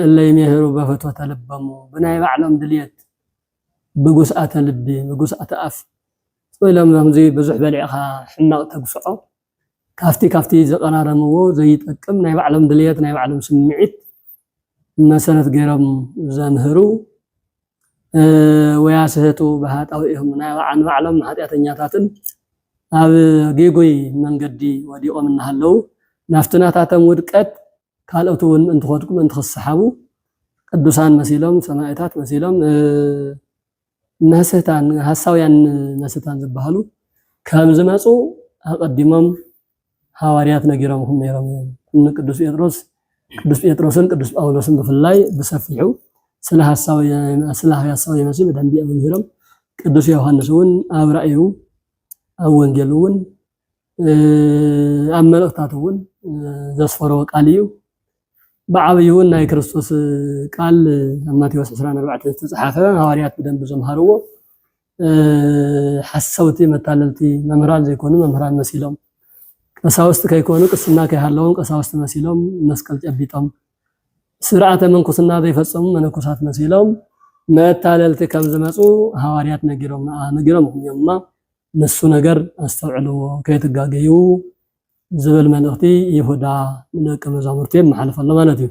እለይ ሜህሩ በፍትወተ ልቦሙ ብናይ ባዕሎም ድልየት ብጉስኣተ ልቢ ብጉስኣተ አፍ ኢሎም ከምዚ ብዙሕ በሊዕኻ ሕማቕ ተጉስዖ ካፍቲ ዘቀራረምዎ ዘይጠቅም ናይ ባዕሎም ድልየት ናይ ባዕሎም ስምዒት መሰረት ገይሮም ዘምህሩ ወያስሕቱ በኃጣውኢሆሙ ናይ ባዕሎም ኃጢአተኛታትን ኣብ ጌጎይ መንገዲ ወዲቆም እናሃለው ናፍትናታቶም ውድቀት ካልኦት እውን እንትኸድኩም እንትኽሰሓቡ ቅዱሳን መሲሎም ሰማዕታት መሲሎም መስሕታን ሐሳውያን መስሕታን ዝበሃሉ ከም ዝመፁ አቀዲሞም ሐዋርያት ነጊሮምኩም ነይሮም ቅዱስ ጴጥሮስን ቅዱስ ጳውሎስን ብፍላይ ብሰፊሑ ስለ ሐሳዊ መስሕት በደንብ መምሂሮም ቅዱስ ዮሐንስ እውን ኣብ ራእዩ ኣብ ወንጌል እውን ኣብ መልእኽታት እውን ዘስፈሮ ቃል እዩ بعبي هو ክርስቶስ ቃል ማቴዎስ 24 ተጻሐፈ ሐዋርያት በደንብ ዘምሃርዎ ሐሳውቲ መታለልቲ መምህራን ዘይኮኑ መምህራን መሲሎም ቀሳውስት ከይኮኑ ቅስና ከይሃለውን ቀሳውስት መሲሎም መስቀል ጨቢጦም ስርዓተ መንኩስና ዘይፈጸሙ መነኮሳት መሲሎም መታለልቲ ከም ዝመጹ ሐዋርያት ነጊሮም እማ ነሱ ነገር አስተውዕልዎ ከይትጋገዩ زبل ملختي يهودا نك مزامرتي محلف الله مالتي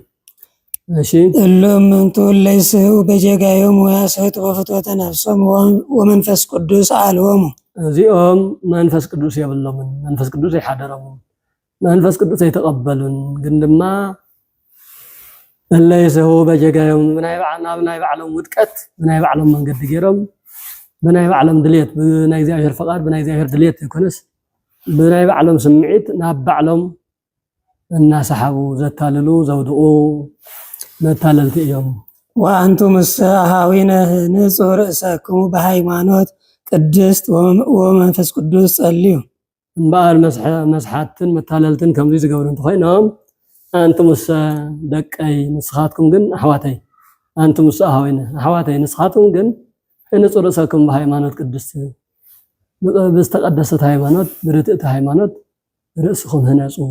ماشي اللهم انتو ليس هو بجايهم وياسهت وفتوة نفسهم ومنفس قدوس عالهم زيهم منفس قدوس يبلهم منفس قدوس يحضرهم منفس قدوس يتقبلون قندما ليس هو بجايهم بناي بعلم ودكت بناي بعلم من قد غيرهم بناي بعلم دليت بناي زاهر فقار بناي زاهر دليت يكونس بناي بعلم سمعت ناب بعلم الناس حبوا زتاللو زودقوا متاللت يوم وأنتم الساهاوين نصر رأسكم بهيمانوت قدست ومنفس قدوس صليو بقى مسحاتن متاللتن كم زي زغورن تخينهم أنتم دقاي نسخاتكم جن أحواتي أنتم الساهاوين أحواتي نسخاتكم جن نصر رأسكم بهيمانوت قدست بستقدست ሃይማኖት برتئت ሃይማኖት رأسكم هناصو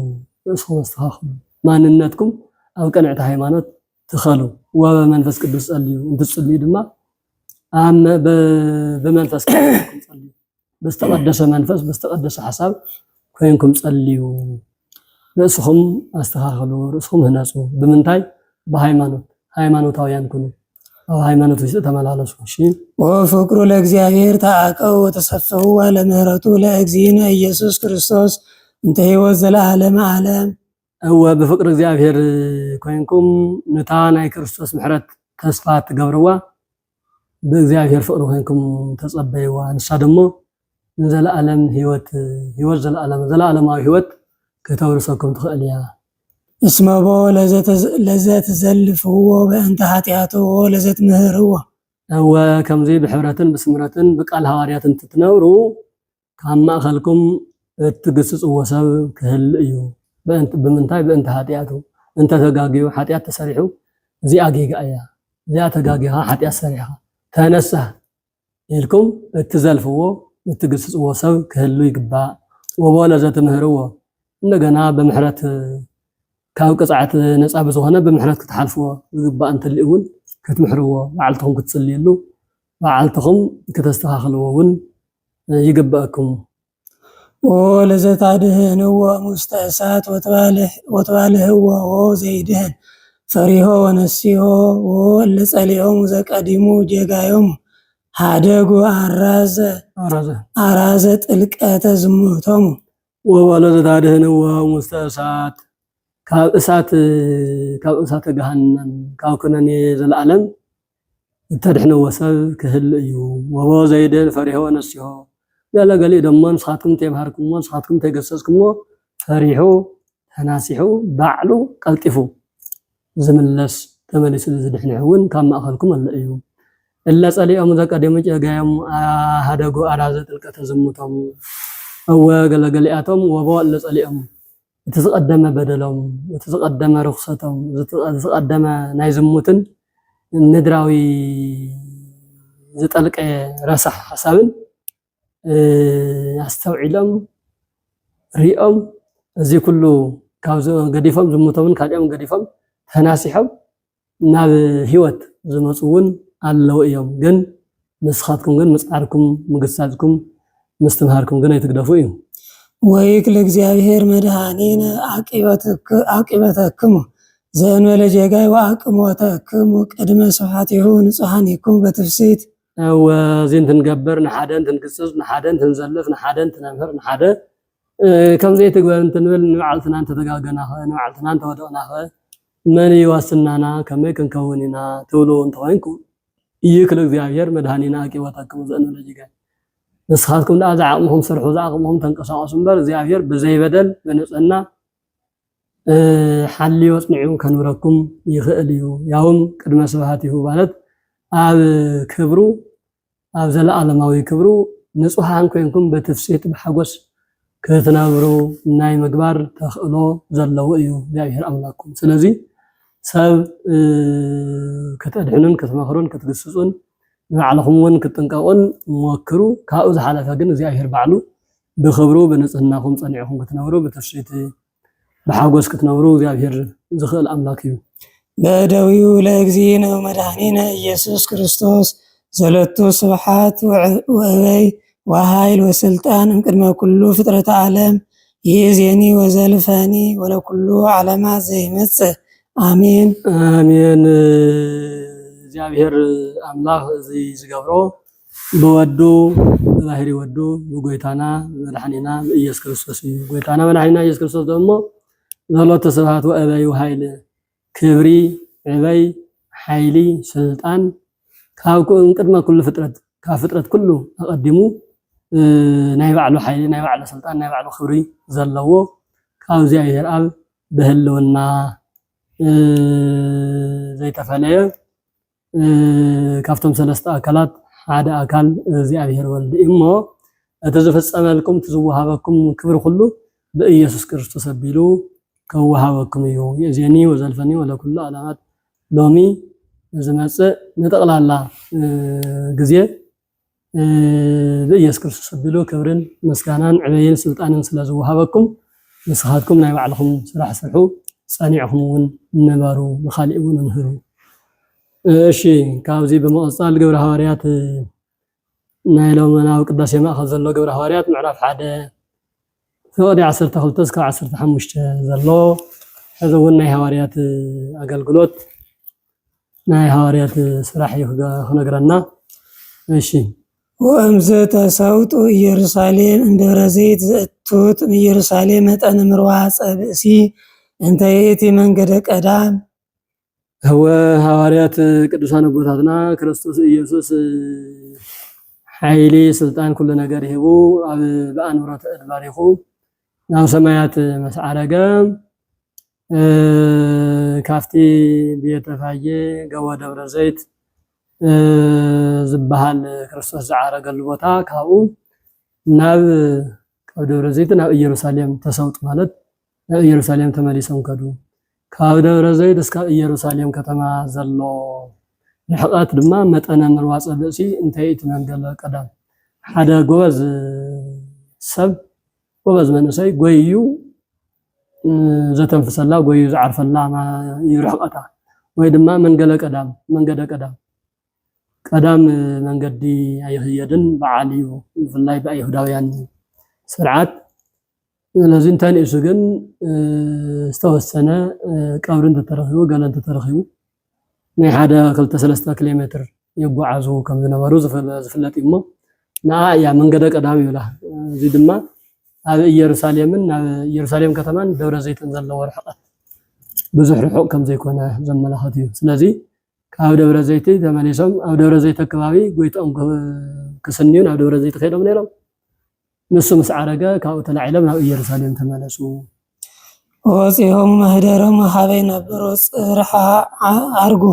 رأسكم استخاخم ማንነትኩም ኣብ ቀንዕቲ ሃይማኖት ትኸሉ ወበመንፈስ ቅዱስ ጸልዩ እንትጽልዩ ድማ አመ በመንፈስ ቅዱስ ጸልዩ በስተቀደሰ መንፈስ በስተቀደሰ ሐሳብ ኮይንኩም ጸልዩ رأسكم استخاخሉ رأسكم هناصو በምንታይ በሃይማኖት ሃይማኖታውያን ኩኑ ሃይማኖት ውስጥ ተመላለሱ እሺ ወፍቅሩ ለእግዚአብሔር ታቀው ተሰፈው ወለምህረቱ ለእግዚእነ ኢየሱስ ክርስቶስ እንተ ሕይወት ዘለዓለም ዓለም በፍቅር እግዚአብሔር ኮይንኩም ነታ ናይ ክርስቶስ ምሕረት ተስፋ ትገብርዋ በእግዚአብሔር ፍቅር ኮይንኩም ተጸበይዋ ንሳ ደሞ ዘለዓለም ሕይወት ዘለዓለማዊ ሕይወት ከተወርሰኩም ትኽእልያ اسمه لذات زلفه بأنت حاتياته لذات مهره هو كم زي بحبرة بسمرة بقال هواريات تتنورو كان ما أخلكم تقصص وسب كهل إيو بأنت بمنتاي بأنت حاتياته أنت تجاجيو حاتيات تسريحو زي أجيج أيا زي تجاجيها حاتيات سريحة تنسه إلكم تزلفوا تقصص وسب كهل يقبع وولا ذات مهره نجنا بمحرة كاو قصعت نصا بزونه بمحرات كتحالفوا يغبا انت ليون كتمحروا بعلتهم كتصليلو بعلتهم كتستخاخلوا ون يغباكم ولذات عدهن هو مستأسات وتواله هو زيدهن فريه ونسيه ولصليهم زقديمو جيغايوم حادغو عراز ጥልቀተ ዝሙቶሙ ወወለዘት አድህን ወ ሙስተእሳት ካብ እሳተ ገሃነም ካብ ኩነኔ ዘለዓለም እተድሕንዎ ሰብ ክህል እዩ ወቦ ዘይደል ፈሪሆ ነስዮ ገለገሊ ደሞ ንስኻትኩም ተይምሃርኩምዎ ንስኻትኩም ተይገሰጽኩምዎ ፈሪሑ ተናሲሑ ባዕሉ ቀልጢፉ ዝምለስ ተመሊሱ ዝድሕንሕ እውን ካብ ማእኸልኩም ኣለ እዩ እላ ጸሊኦም ዘቀደሙ ጨጋዮም ሃደጉ ኣራዘ ጥልቀተ ዝሙቶም እወ ገለገሊኣቶም ወቦ እለ ጸሊኦም እትዝቀደመ በደሎም እትዝቀደመ ርኽሰቶም እትዝቀደመ ናይ ዝሙትን ምድራዊ ዝጠልቀ ረሳሕ ሓሳብን ኣስተውዒሎም ሪኦም እዚ ኩሉ ካብ ገዲፎም ዝሙቶምን ካልኦም ገዲፎም ተናሲሖም ናብ ህይወት ዝመጹውን ኣለው እዮም ግን ንስኻትኩም ግን ምጽዓርኩም ምግሳጽኩም ምስትምሃርኩም ግን ኣይትግደፉ እዩ ወይክ ለእግዚአብሔር መድኃኒነ አቂበተክሙ ዘእንበለ ጀጋይ ወአቅሞተክሙ ቅድመ ስብሐቲሁ ንጹሐን ይኩሙ በትፍሲት ወዚን ትንገበር ንሓደ ትንክስስ ንሓደ ትንዘልፍ ንሓደ ትነምህር ንሓደ ከም ዘይትግበር እንትንብል ንባዕልትና ተተጋገናኸ ንባዕልትና ተወደቕናኸ መን ይዋስናና ከመይ ክንከውን ኢና ትብሉ እንተኮይንኩ ይክል እግዚአብሔር መድኃኒነ አቂበተክሙ ዘእንበለ ጀጋይ ንስኻትኩም ዳ ዝዓቕምኹም ስርሑ ዝዓቕምኹም ተንቀሳቐሱ እምበር እግዚአብሔር ብዘይበደል ብንጽህና ሓልዮ ጽኒዑ ከንብረኩም ይኽእል እዩ ያውም ቅድመ ስብሐቲሁ ማለት ኣብ ክብሩ ኣብ ዘለዓለማዊ ክብሩ ንጹሃን ኮይንኩም በትፍሲት ብሓጎስ ክትነብሩ ናይ ምግባር ተኽእሎ ዘለዎ እዩ እግዚአብሔር ኣምላክኩም ስለዚ ሰብ ክትድሕኑን ክትመኽሩን ክትግስጹን ንባዕልኹም እውን ክትጥንቀቁን ሞክሩ ካብኡ ዝሓለፈ ግን እግዚአብሔር ባዕሉ ብክብሩ ብንጽህናኩም ጸኒዕኩም ክትነብሩ በትፍሲት بحاجوس كتنورو እግዚአብሔር ዝኽእል አምላክ እዩ በደዊው ለእግዚእነ ወመድኃኒነ ኢየሱስ ክርስቶስ ዘለቱ ስብሐት ወዕበይ ወኃይል ወስልጣን እምቅድመ ኩሉ ፍጥረተ ዓለም ይእዜኒ ወዘልፈኒ ወለኩሉ ዓለማት ዘይመጽእ አሜን አሜን እግዚአብሔር አምላክ እዚ ዝገብሮ በወዱ ባህሪ ወዱ ጎይታና መድኃኒና ኢየሱስ ክርስቶስ እዩ ጎይታና መድኃኒና ኢየሱስ ክርስቶስ ደግሞ ዘለቱ ስብሐት ወዕበይ ወኃይል ክብሪ ዕበይ ሓይሊ ስልጣን ካብ ቅድመ ኩሉ ፍጥረት ካብ ፍጥረት ኩሉ ኣቀዲሙ ናይ ባዕሉ ሓይሊ ናይ ባዕሉ ስልጣን ናይ ባዕሉ ክብሪ ዘለዎ ካብ እግዚአብሔር ኣብ በህልውና ዘይተፈለየ ካብቶም ሰለስተ ኣካላት ሓደ ኣካል እግዚአብሔር ወልድ እሞ እቲ ዝፈጸመልኩም ትዝወሃበኩም ክብሪ ኩሉ በኢየሱስ ክርስቶስ አቢሉ ከወሃበኩም እዩ የዜኒ ወዘልፈኒ ወለኩሉ ዓለማት ሎሚ ዝመጽእ ንጠቅላላ ግዜ በኢየሱስ ክርስቶስ አቢሉ ክብርን ምስጋናን ዕበይን ስልጣንን ስለዝወሃበኩም ንስኻትኩም ናይ ባዕልኩም ስራሕ ስርሑ ጸኒዕኩም እውን ነበሩ ንኻሊእ እውን ምህሩ እሺ ካብዚ በመቀጻል ግብረ ሐዋርያት ናይ ሎመናዊ ቅዳሴ ማእኸል ዘሎ ግብረ ሐዋርያት ምዕራፍ 1 ፍቅዲ 12 እስካብ 15 ዘሎ ሕዚ እውን ናይ ሐዋርያት አገልግሎት ናይ ሐዋርያት ስራሕ ይኽነግረና እሺ ወእምዝ ተሰውጡ ኢየሩሳሌም እንደብረ ዘይት ዘእቱት ኢየሩሳሌም መጠነ ምርዋፀ ብእሲ እንተ ይእቲ መንገደ ቀዳም هو ሐዋርያት ቅዱሳን አቦታትና ክርስቶስ ኢየሱስ ሓይሊ ስልጣን ኩሉ ነገር ይህቡ ኣብ በአንብሮተ እድባሪኹ ናብ ሰማያት መስዓረገ ካፍቲ ቤተፋየ ገወ ደብረ ዘይት ዝበሃል ክርስቶስ ዝዓረገሉ ቦታ ካብኡ ናብ ደብረ ዘይት ናብ ኢየሩሳሌም ተሰውጡ ማለት ናብ ኢየሩሳሌም ተመሊሶም ከዱ ካብ ደብረ ዘይት እስካብ ኢየሩሳሌም ከተማ ዘሎ ርሕቀት ድማ መጠነ ምርዋፀ ብእሲ እንታይ እቲ መንገለ ቀዳም ሓደ ጎበዝ ሰብ ጎበዝ መንእሰይ ጎይዩ ዘተንፍሰላ ጎይዩ ዝዓርፈላ ይርሕቀታ ወይ ድማ መንገለ ቀዳም ቀዳም መንገዲ ኣይህየድን በዓል እዩ ብፍላይ በአይሁዳውያን ስርዓት ስለዚህ እንትን እሱ ግን ዝተወሰነ ቀብርን ተተረኺቡ ገለን ተተረኺቡ ናይ ሓደ 2-3 ኪሎ ሜትር ይጓዓዙ ከም ዝነበሩ ዝፍለጥ እሞ ያ መንገደ ቀዳም ይብላ እዚ ድማ ኣብ ኢየሩሳሌምን ናብ ኢየሩሳሌም ከተማን ደብረ ዘይትን ዘለዎ ርሕቀት ብዙሕ ርሑቕ ከም ዘይኮነ ዘመላኽት እዩ። ስለዚ ካብ ደብረ ዘይቲ ተመሊሶም ኣብ ደብረ ዘይቲ ከባቢ ጎይቶኦም ክስንዩ ናብ ደብረ ዘይቲ ከይዶም ነይሮም። ንሱ ምስ ዓረገ ካብኡ ተላዒሎም ናብ ኢየሩሳሌም ተመለሱ። ወፂኦም ማህደሮም ሃበይ ነበሩ ጽርሐ ዓርጉ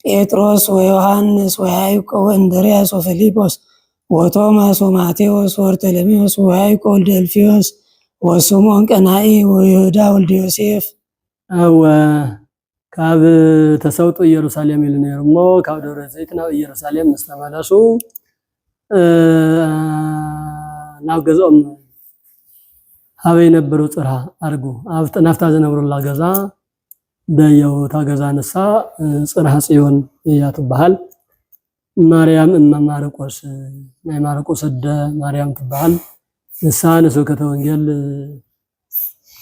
ጴጥሮስ ወዮሐንስ ወያዕቆብ ወእንድርያስ ወፊልጶስ ወቶማስ ወማቴዎስ ወበርተሎሜዎስ ወያዕቆብ ወልደ አልፌዎስ ወስምዖን ቀናኢ ወይሁዳ ወልደ ዮሴፍ أو كاب تسوط يروساليم يلنيرمو كاب دور زيتنا يروساليم مستمالسو ناو غزوم هاوي نبرو صرها ارغو افت نافتا زنبرو لا غزا ديو تا غزا نسا صرها صيون يا تبحال مريم ام مارقوس ناي مارقوس د مريم تبحال نسا نسو كتوانجل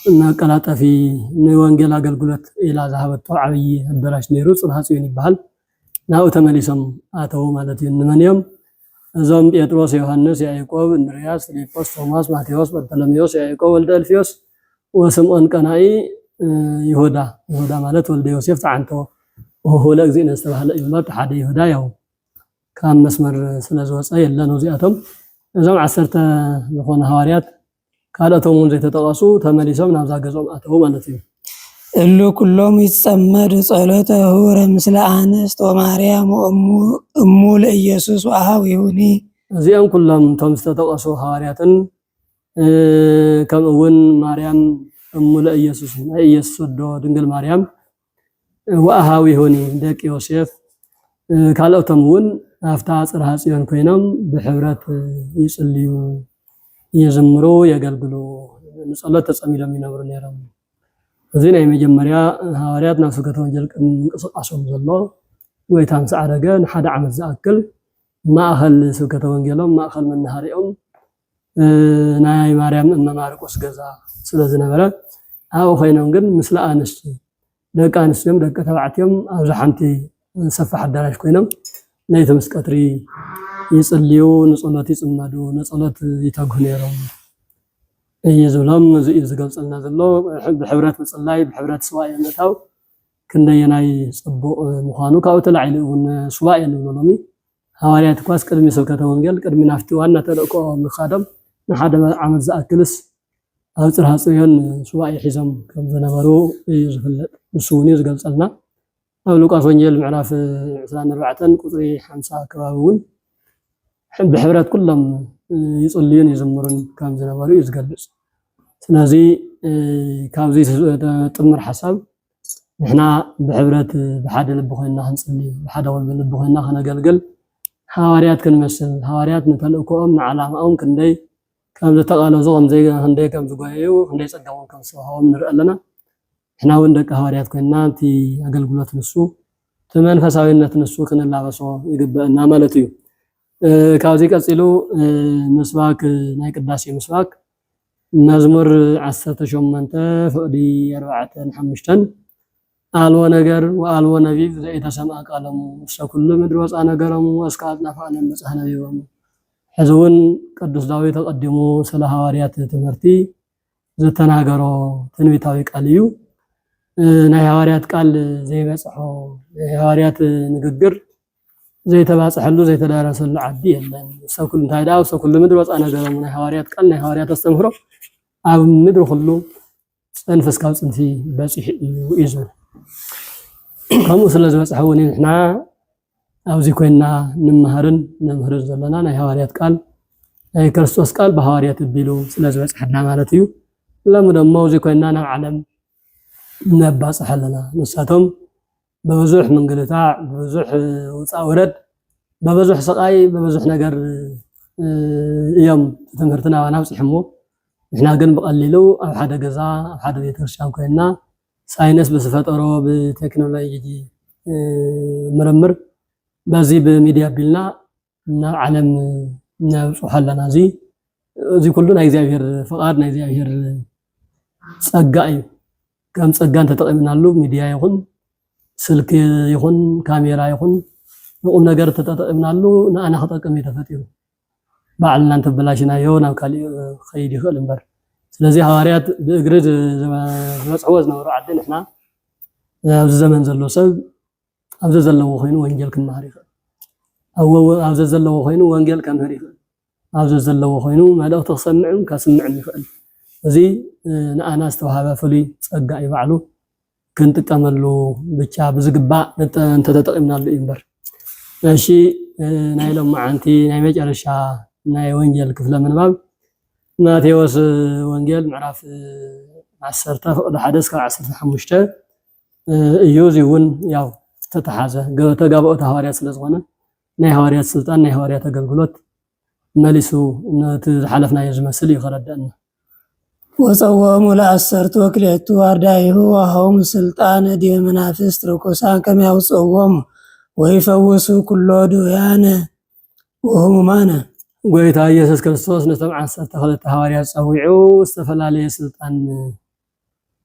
نقلاطفي نوانجل አገልግሎት ኢላ ዛሃበቶ ዓብይ አዳራሽ ነይሩ ጽንሐ ጽዮን ይባል ናው ተመሊሶም አተው ማለት እንመንዮም እዞም ጴጥሮስ ዮሐንስ ያዕቆብ እንድርያስ ፊልጶስ ቶማስ ማቴዎስ በርተሎሜዎስ ያዕቆብ ወልደ አልፌዎስ ወስምዖን ቀናኢ ይሁዳ ማለት ወልደ ዮሴፍ ተዓንቶ ወሆለ እግዚእነ ዝተባሃለ እዩ ማለት ሓደ ይሁዳ ያው ካብ መስመር ስለዝወፀ የለን እዚአቶም እዞም 10 ዝኾነ ሐዋርያት ካልኦቶም ዘይተጠቀሱ ተመሊሶም ናብዛ ገጾም አተው ማለት እዩ። እሉ ኩሎም ይጸመዱ ጸሎተ ኅቡረ ምስለ አንስት ወማርያም እሙ ለኢየሱስ ወአኀዊሁኒ እዚኦም ኩሎም ቶም ዝተጠቀሱ ሐዋርያትን ከምኡውን ማርያም እሙ ለኢየሱስ ናይ ኢየሱስ ወዶ ድንግል ማርያም ወአኀዊሁኒ ደቂ ዮሴፍ ካልኦቶም እውን አፍታ ጽርሐ ጽዮን ኮይኖም ብሕብረት ይጽልዩ يزمرو يغلغلو نصلت تصميلم ينبر نيرم እዚህ ናይ መጀመሪያ ሐዋርያት ናብ ስብከተ ወንጌል እንቅስቃሴም ዘሎ ወይታም ሰዓረገን ሓደ ዓመት ዝኣክል ማእኸል ስብከተ ወንጌሎም ማእኸል መናሃሪኦም ናይ ማርያም እመ ማርቆስ ገዛ ስለዝነበረ ኣብ ኮይኖም ግን ምስለ አንስቲ ደቂ አንስቲም ደቂ ተባዕትዮም ኣብ ሓንቲ ሰፋሕ አዳራሽ ኮይኖም ናይ ተመስቀትሪ ይጽልዩ ንጸሎት ይጽመዱ ንጸሎት ይተጉ ነይሮም እየዘሎም እዚ ዝገልጽልና ዘሎ ብሕብረት ምጽላይ ብሕብረት ስዋዕ ምእታው ክንደየናይ ጽቡቕ ምዃኑ ካብኡ ተላዒሉ እውን ስዋዕ ንብሎሚ ሐዋርያት ኳስ ቅድሚ ስብከተ ወንጌል ቅድሚ ናፍቲ ዋና ተልእኮ ምኻዶም ንሓደ ዓመት ዝኣክልስ ኣብ ጽርሐ ጽዮን ስዋዕ ሒዞም ከም ዝነበሩ እዩ ዝፍለጥ ንሱ እውን ዝገልጸልና ኣብ ሉቃስ ወንጌል ምዕራፍ 24 ቁጥሪ 50 ከባቢ እውን بحبرات كلهم يصلين يزمرون كم زنبارو يزقلص ስለዚህ ካብዚ ጥምር حساب نحنا بحبرات بحد ልብ ኮይና ህንጽሊ بحد ወልብ ልብ ኮይና ከነገልግል ሐዋርያት ክንመስል ሐዋርያት ንተልእኮኦም ንዓላማኦም ክንደይ ከም ዝተቃለዙ ከምዘይ ክንደይ ከም ዝጓየዩ ክንደይ ጸጋውን ከም ዝስዋሃዎም ንርኢ ኣለና احنا እውን ደቂ ሐዋርያት ኮይና እቲ አገልግሎት ንሱ ተመንፈሳዊነት ንሱ ክንላበሶ ይግበአና ማለት እዩ ካብዚ ቀጽሉ ምስባክ ናይ ቅዳሴ ምስባክ መዝሙር 18 ፍቅዲ 4-5 አልወ ነገር ወአልወ ነቢብ ዘይተሰማ ቃለሙ ሰኩሉ ምድር ወፃ ነገረሙ እስካት ናፋነ መጽሐ ነቢቦም ሕዝውን ቅዱስ ዳዊት ተቀድሙ ስለ ሐዋርያት ትምህርቲ ዝተናገሮ ትንቢታዊ ቃል እዩ ናይ ሐዋርያት ቃል ዘይበጽሖ ሐዋርያት ንግግር ዘይተባጽሐሉ ዘይተዳረሰሉ ዓዲ የለን ሰኩል እንታይ ዳው ሰኩል ምድር ወፃ ነገረሙ ናይ ሐዋርያት ቃል ናይ ሐዋርያት አስተምህሮ ኣብ ምድር ሁሉ ጽንፍ እስካብ ጽንፊ በጽሕ እዩ ይዙ ከምኡ ስለ ዝበጽሐ እውን ንሕና ኣብዚ ኮይና ንመሃርን ነምህርን ዘለና ናይ ሐዋርያት ቃል ናይ ክርስቶስ ቃል በሐዋርያት ቢሉ ስለ ዝበጽሐና ማለት እዩ ለሙ ደሞ ኣብዚ ኮይና ናብ ዓለም ነባጽሕ ኣለና ንሳቶም በብዙሕ መንገለታ በብዙሕ ውፃ ወረድ በብዙሕ ስቃይ በብዙሕ ነገር እዮም ትምህርትና ናብጽሕሞ ንሕና ግን በቀሊሉ ኣብ ሓደ ገዛ ኣብ ሓደ ቤተክርስትያን ኮይና ሳይንስ ብዝፈጠሮ ብቴክኖሎጂ ምርምር በዚ በሚዲያ ቢልና ናብ ዓለም ናብጽሕ ኣለና እዚ ኩሉ ናይ እግዚአብሔር ፈቃድ ናይ እግዚአብሔር ጸጋ እዩ ከም ጸጋን ተጠቂምናሉ ሚዲያ ይኹን ስልክ ይኹን ካሜራ ይኹን ንቁም ነገር ተጠቂምናሉ ንኣና ክጠቅም የተፈጥሩ ባዕልና እንተበላሽናዮ ናብ ካልእ ኸይድ ይኽእል እምበር ስለዚህ ሐዋርያት ብእግሪ ዝበጽሕዎ ዝነበሩ ዓዲ ንሕና ኣብዚ ዘመን ዘሎ ሰብ ኣብዚ ዘለዎ ኮይኑ ወንጌል ክመሃር ይኽእል ኣብዚ ዘለዎ ኮይኑ ወንጌል ከምህር ይኽእል ኣብዚ ዘለዎ ኮይኑ መልእኽቲ ክሰምዕን ከስምዕን ይኽእል እዚ ንኣና ዝተዋሃበ ፍሉይ ፀጋ እዩ ባዕሉ ክንጥቀመሉ ብቻ ብዝግባእ እንተተጠቂምናሉ እዩ እምበር እሺ ናይ ሎም መዓንቲ ናይ መጨረሻ ናይ ወንጌል ክፍለ ምንባብ ማቴዎስ ወንጌል ምዕራፍ 10 ፍቅዲ 1 እስካብ 15 እዩ እውን ያው ተተሓዘ ተጋብኦት ሐዋርያት ስለዝኾነ ናይ ሐዋርያት ስልጣን ናይ ሐዋርያት አገልግሎት መሊሱ ነቲ ዝሓለፍናዮ ዝመስል ይኸረደአና ወፀወሙ ለአሰርቱ ወክልኤቱ አርዳኢሁ ወሃቦሙ ስልጣን ዲበ መናፍስት ርኩሳን ከመ ያውፅእዎሙ ወይፈውሱ ኩሎ ድውያነ ወህሙማነ ጎይታ ኢየሱስ ክርስቶስ ነቶም 12 ሐዋርያት ፀዊዑ ዝተፈላለየ ስልጣን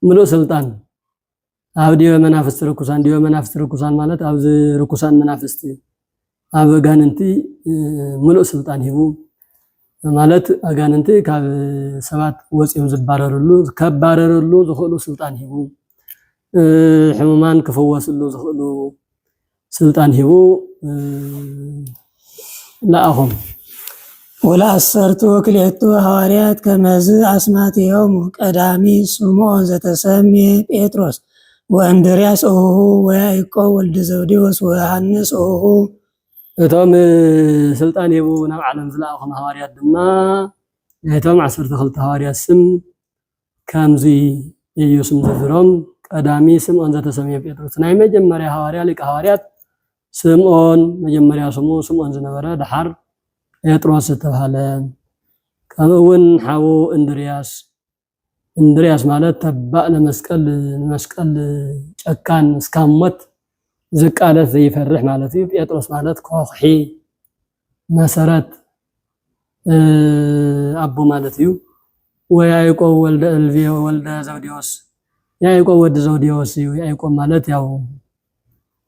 ምሉእ ስልጣን ኣብ ዲበ መናፍስት ርኩሳን ማለት ኣብዚ ርኩሳን መናፍስት ኣብ ኣጋንንቲ ምሉእ ስልጣን ሂቡ ማለት ኣጋንንቲ ካብ ሰባት ወፂኦም ዝባረርሉ ከባረርሉ ዝኽእሉ ስልጣን ሂቡ ሕሙማን ክፈወስሉ ዝኽእሉ ስልጣን ሂቡ ለኣኹም ወለአሰርቱ ወክልኤቱ ሐዋርያት ከመዝ አስማትዮም ቀዳሚ ስምዖን ዘተሰምየ ጴጥሮስ ወእንድርያስ እሁሁ ወያዕቆብ ወልደ ዘብዴዎስ ወዮሐንስ እሁሁ እቶም ስልጣን ሂቡ ናብ ዓለም ዝለኣኹም ሐዋርያት ድማ እቶም 12 ሐዋርያት ስም ከምዚ እዩ ስም ዝርዝሮም ቀዳሚ ስምዖን ዘተሰምየ ጴጥሮስ ናይ መጀመርያ ሐዋርያ ሊቀ ሐዋርያት ስምዖን መጀመርያ ስሙ ስምዖን ዝነበረ ድሓር ጴጥሮስ ዝተባሃለ ከምኡውን ሓዉ እንድርያስ ማለት ተባእ ለመስቀል ጨካን እስካብ ሞት ዝቃለስ ዘይፈርሕ ማለት እዩ ጴጥሮስ ማለት ኮኽሒ መሰረት ኣቦ ማለት እዩ ወያዕቆብ ወልደ እልፍዮ ወልደ ዘብዴዎስ ያዕቆብ ወዲ ዘብዴዎስ እዩ ያዕቆብ ማለት ያው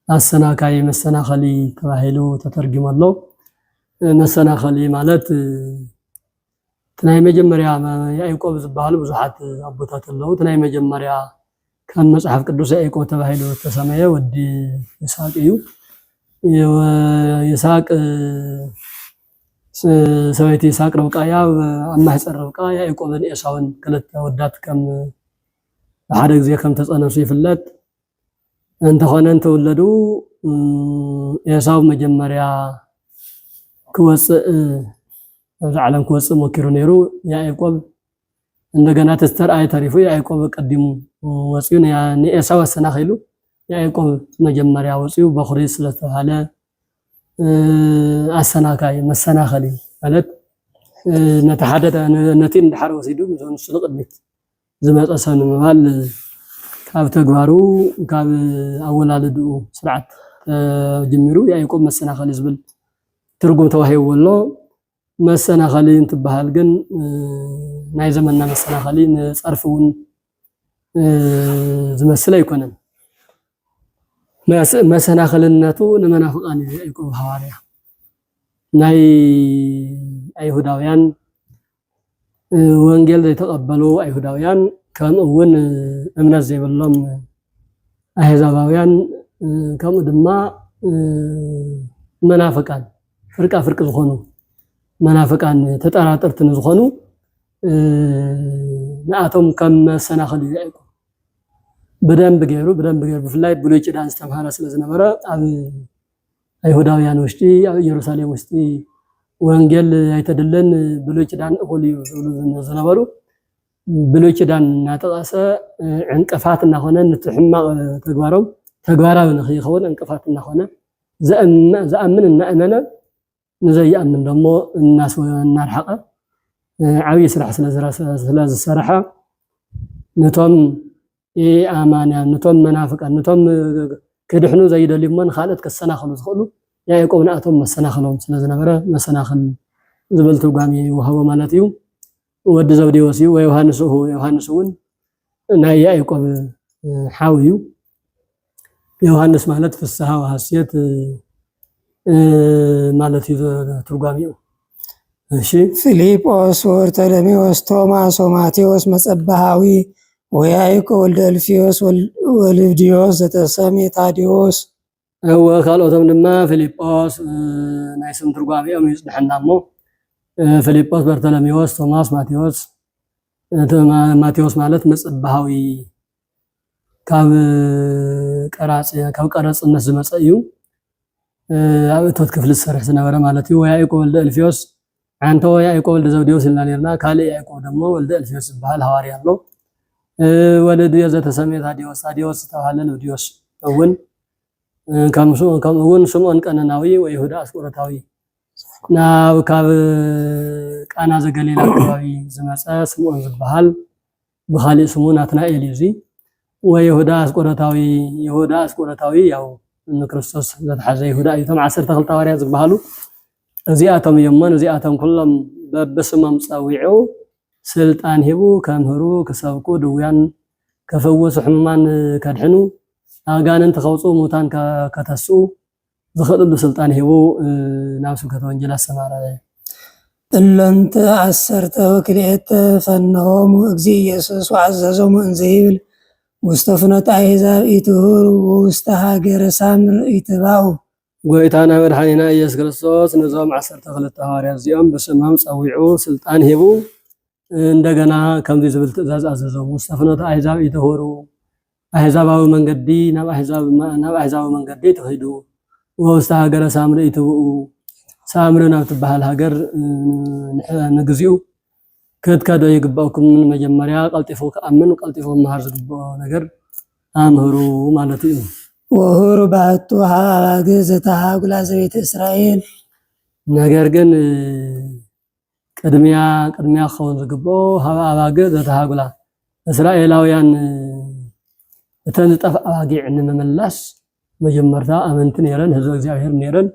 አሰናካይ መሰናኸሊ ተባሂሉ ተተርጊመሎ መሰናኸሊ ማለት ትናይ መጀመርያ ያዕቆብ ዝበሃሉ ብዙሓት ኣቦታት ኣለዉ ትናይ መጀመርያ ከም መጽሐፍ ቅዱስ ያዕቆብ ተባሂሉ ተሰመየ ወዲ ይስሐቅ እዩ ይስሐቅ ሰበይቲ ይስሐቅ ረብቃያ ኣማሕፀር ረብቃ ያዕቆብን ኤሳውን ክልተ ወዳት ከም ብሓደ ግዜ ከም ተፀነሱ ይፍለጥ እንተኾነ እንተወለዱ ኤሳው መጀመርያ ክወፅእ ኣብዚ ዓለም ክወፅእ ሞኪሩ ነይሩ ያዕቆብ እንደገና ተስተርአይ ተሪፉ ያዕቆብ ቀዲሙ ወፅዩ ንኤሳው አሰናኺሉ ያዕቆብ መጀመርያ ወፅዩ በኹሪ ስለተባሃለ አሰናካይ መሰናኸሊ ማለት ነቲ ሓደ ነቲ እንድሓር ወሲዱ ንሱ ንቅድሚት ዝመፀ ሰብ ንምባል ካብ ተግባሩ ካብ ኣወላለድኡ ስርዓት ጀሚሩ ያዕቆብ መሰናኸሊ ዝብል ትርጉም ተዋሂብዎ ኣሎ መሰናኸሊ እንትበሃል ግን ናይ ዘመንና መሰናኸሊ ንፀርፊ እውን ዝመስል ኣይኮነን መሰናኸልነቱ ንመናፍቃን እዩ ያዕቆብ ሐዋርያ ናይ ኣይሁዳውያን ወንጌል ዘይተቐበሉ ኣይሁዳውያን ከምኡ እውን እምነት ዘይብሎም ኣሕዛባውያን ከምኡ ድማ መናፍቃን ፍርቂ ዝኾኑ መናፍቃን ተጠራጠርትን ዝኾኑ ንኣቶም ከም መሰናኸሊ እዩ ያዕቆብ በደንብ ገይሩ ብፍላይ ብሉይ ኪዳን ዝተምሃረ ስለዝነበረ ኣብ ኣይሁዳውያን ውሽጢ ኣብ ኢየሩሳሌም ውሽጢ ወንጌል ኣይተደለን ብሉይ ኪዳን እኹል እዩ ዝብሉ ዝነበሩ ብሉይ ኪዳን እናተቃሰ ዕንቅፋት እናኾነ ነቲ ሕማቕ ተግባሮም ተግባራዊ ንኽይኸውን ዕንቅፋት እናኾነ ዝኣምን እናእመነ ንዘይኣምን ደሞ እናርሓቐ ዓብዪ ስራሕ ስለዝሰርሐ ነቶም ኣማንያን ነቶም መናፍቃን ነቶም ክድሕኑ ዘይደልዩ እሞ ንኻልኦት ከሰናኽሉ ዝኽእሉ ያዕቆብ ንኣቶም መሰናኽሎም ስለዝነበረ መሰናኽል ዝብል ትርጓሜ ይወሃቦ ማለት እዩ ወዲ ዘብዴዎስ እዩ ወዮሐንስ እውን ናይ ያዕቆብ ሓው እዩ ዮሐንስ ማለት ፍስሓ ወሐሴት ማለት እዩ ትርጓሜው እሺ ፊልጶስ ወርተለሜዎስ ቶማስ ወማቴዎስ መጸባሃዊ ويعقوب ولد ألفيوس ولبديوس زتسمي تاديوس هو ካልኦቶም ድማ ፊልጶስ ናይ ስም ትርጓሜኦም ይጽድሐና እሞ ፊልጶስ በርተሎሜዎስ ቶማስ ማቴዎስ ማለት መጽባሃዊ ካብ ቀረጽነት ዝመጸ እዩ ኣብ እቶት ክፍሊ ዝሰርሕ ዝነበረ ማለት እዩ ወያዕቆብ ወልደ ኣልፊዮስ አንተ ወያዕቆብ ወልደ ዘብዴዎስ ኢልና ነርና ካልእ ያዕቆብ ደግሞ ወልደ ኣልፊዮስ ዝበሃል ሐዋርያ ኣሎ ወለዱ ዘተሰሜ ታዲዮስ ተባሃለ ልብዲዮስ እውን ከምኡውን ስምዖን ቀነናዊ ወይሁዳ አስቆሮታዊ ናብ ካብ ቃና ዘገሊላ አካባቢ ዝመጸ ስምዖን ዝበሃል ብኻሊእ ስሙ ናትናኤል እዩ ወይሁዳ አስቆሮታዊ ያው ክርስቶስ ዘተሓዘ ይሁዳ እዩ እቶም 12 ሐዋርያት ዝበሃሉ እዚኣቶም እዮም እዚኣቶም ኩሎም በብስሞም ጸዊዑ ስልጣን ሂቡ ከምህሩ ከሰብኩ ድውያን ከፈወሱ ሕሙማን ከድሕኑ አጋንንት ከውጹ ሙታን ከተሱ ዝኽእሉ ስልጣን ሂቡ ናብ ስብከተ ወንጌል አሰማራ እለንተ 12 ፈነሆሙ እግዚ ኢየሱስ ወዐዘዞሙ እንዘ ይብል ውስተ ፍኖተ አሕዛብ ኢትሁሩ ውስተ ሀገረ ሳምር ኢትባኡ ጎይታና መድኃኒና ኢየሱስ ክርስቶስ ነዞም 12 ሐዋርያት እዚኦም በስሞም ጸዊዑ ስልጣን ሂቡ እንደገና ከምዚ ዝብል ትእዛዝ አዘዞም ውስተ ፍኖተ አሕዛብ ኢትሁሩ አሕዛባዊ መንገዲ ናብ አሕዛባዊ መንገዲ ትኸዱ ወውስተ ሀገረ ሳምሪ ኢትብኡ ሳምሪ ናብ ትበሃል ሃገር ንግዚኡ ክትከዶ ይግባእኩም መጀመሪያ ቀልጢፉ ከአምን ቀልጢፉ መሃር ዝግባእ ነገር አምህሩ ማለት እዩ ወሁሩ ባቱ ሃባግ ዘተሃጉላ ዘቤተ እስራኤል ነገር ግን ቅድሚያ ክኸውን ዝግባእ ሃባግ ዘተሃጉላ እስራኤላውያን እተን ዝጠፍ አባጊዕ ንምምላስ መጀመርታ አመንቲ ነረን ህዝበ እግዚአብሔር ነረን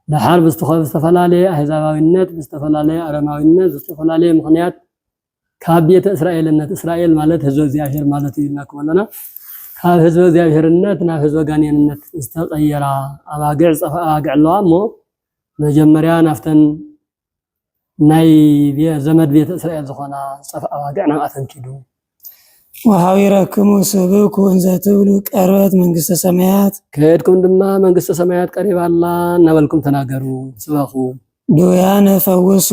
ለሐርብ ዝተፈላለየ አሕዛባዊነት ዝተፈላለየ አረማዊነት ዝተፈላለየ ምክንያት ካብ ቤተ እስራኤልነት እስራኤል ማለት ህዝበ እግዚአብሔር ማለት ይልና ከመለና ካብ ህዝበ እግዚአብሔርነት ናብ ህዝበ ጋኔንነት ዝተቀየራ አባጊዕ ጸፋ አባጊዕ ኣለዋ እሞ መጀመርያ ናፍተን ናይ ዘመድ ቤተ እስራኤል ዝኾና ጸፋ አባጊዕ ናብኣተን ኪዱ ወሐዊረክሙ ስብኩ እንዘ ትብሉ ቀርበት መንግስተ ሰማያት ከሄድኩም ድማ መንግስተ ሰማያት ቀሪባላ እናበልኩም ተናገሩ ስበኹ ድውያነ ፈውሱ